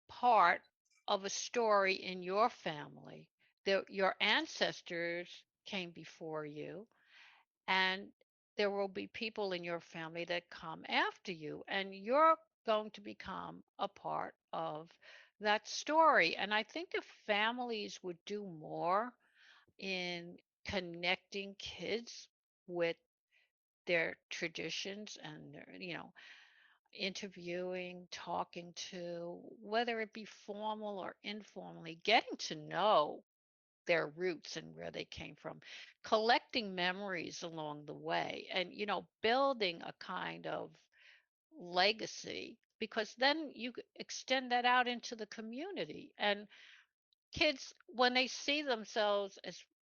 part of a story in your family. Your ancestors came before you, and there will be people in your family that come after you, and you're going to become a part of that story. And I think if families would do more in connecting kids with their traditions and their, interviewing, talking to, whether it be formal or informally, getting to know their roots and where they came from, collecting memories along the way, and, building a kind of legacy, because then you extend that out into the community. And kids, when they see themselves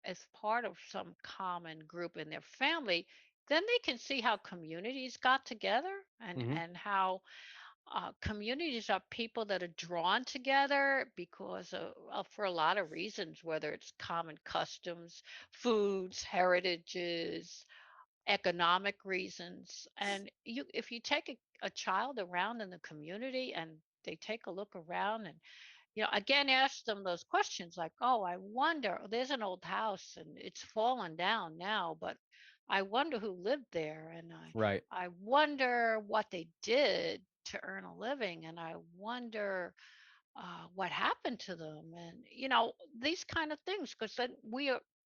as part of some common group in their family, then they can see how communities got together, Hmm. and how communities are people that are drawn together because for a lot of reasons, whether it's common customs, foods, heritages, economic reasons. And if you take a child around in the community and they take a look around, and again, ask them those questions like, oh, I wonder, there's an old house and it's fallen down now, but I wonder who lived there. And Right. I wonder what they did to earn a living. And I wonder what happened to them. And, these kind of things, because then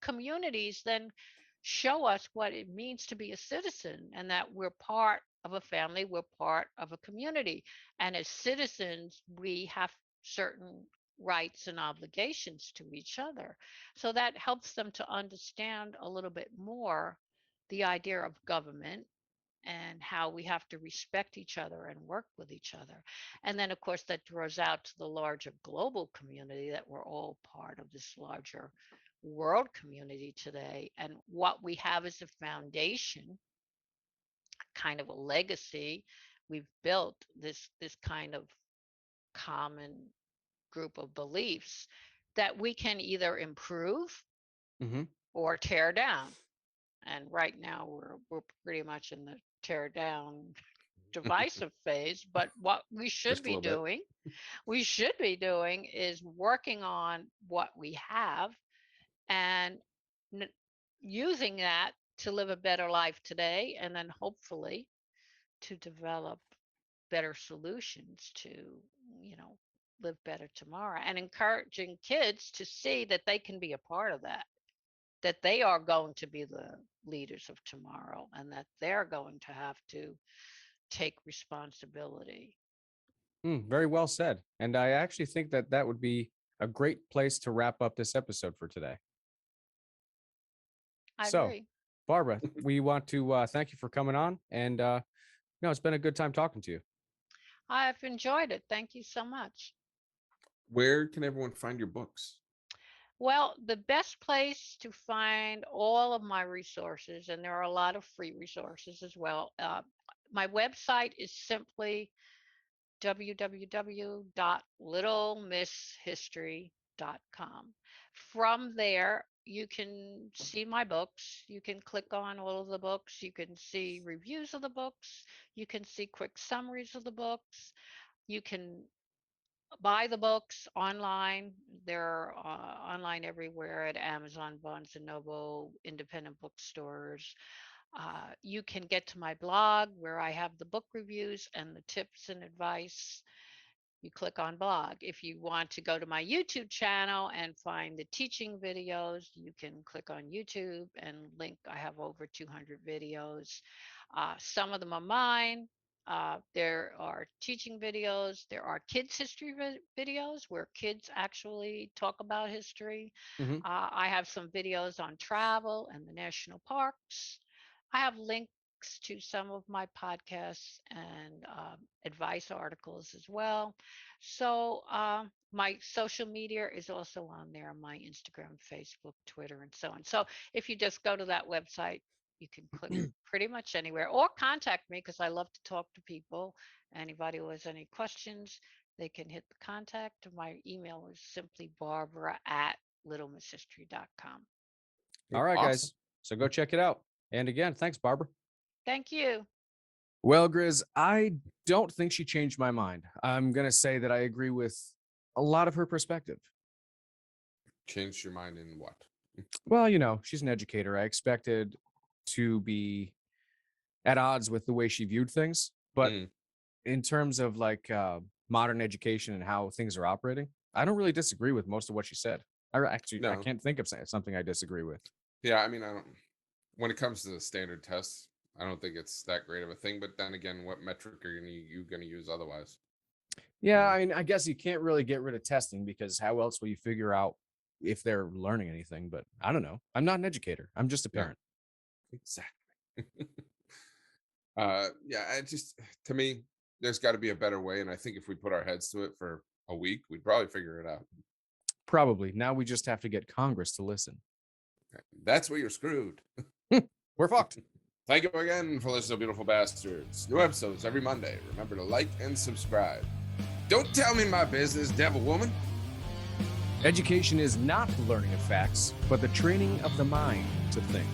communities then show us what it means to be a citizen, and that we're part of a family, we're part of a community. And as citizens, we have certain rights and obligations to each other. So that helps them to understand a little bit more the idea of government and how we have to respect each other and work with each other. And then, of course, that draws out to the larger global community, that we're all part of this larger world community today. And what we have as a foundation, kind of a legacy, we've built this kind of common group of beliefs that we can either improve Hmm. or tear down. And right now we're pretty much in the tear down divisive phase. But what Just a little bit. we should be doing is working on what we have, and n- using that to live a better life today, and then hopefully to develop better solutions to, you know, live better tomorrow, and encouraging kids to see that they can be a part of that, that they are going to be the leaders of tomorrow, and that they're going to have to take responsibility. Very well said. And I actually think that that would be a great place to wrap up this episode for today. I So, agree. Barbara, we want to thank you for coming on. And no, it's been a good time talking to you. I've enjoyed it. Thank you so much. Where can everyone find your books? Well, the best place to find all of my resources, and there are a lot of free resources as well. My website is simply www.littlemisshistory.com. From there, you can see my books. You can click on all of the books. You can see reviews of the books. You can see quick summaries of the books. You can buy the books online. They're online everywhere at Amazon, Barnes and Noble, independent bookstores. You can get to my blog where I have the book reviews and the tips and advice. You click on blog. If you want to go to my YouTube channel and find the teaching videos, you can click on YouTube and link. I have over 200 videos. Some of them are mine. There are teaching videos. There are kids' history videos where kids actually talk about history. Hmm. I have some videos on travel and the national parks. I have links to some of my podcasts and advice articles as well. So my social media is also on there, my Instagram, Facebook, Twitter, and so on. So if you just go to that website, You can click pretty much anywhere or contact me because I love to talk to people. Anybody who has any questions, they can hit the contact. My email is simply barbara@littlemisshistory.com. All right, Awesome. guys. So go check it out. And again, thanks, Barbara. Thank you. Well, Grizz, I don't think she changed my mind. I'm going to say that I agree with a lot of her perspective. Changed your mind in what? Well, you know, she's an educator. I expected to be at odds with the way she viewed things. But in terms of like modern education and how things are operating, I don't really disagree with most of what she said. I No. can't think of something I disagree with. Yeah, I mean, I don't. When it comes to the standard tests, I don't think it's that great of a thing. But then again, what metric are you going to use otherwise? Yeah, I mean, I guess you can't really get rid of testing because how else will you figure out if they're learning anything? But I don't know. I'm not an educator. I'm just a Yeah. parent. Exactly. Yeah, to me, there's got to be a better way. And I think if we put our heads to it for a week, we'd probably figure it out. Probably. Now we just have to get Congress to listen. That's where you're screwed. We're fucked. Thank you again for listening to Beautiful Bastards. New episodes every Monday. Remember to like and subscribe. Don't tell me my business, devil woman. Education is not the learning of facts, but the training of the mind to think.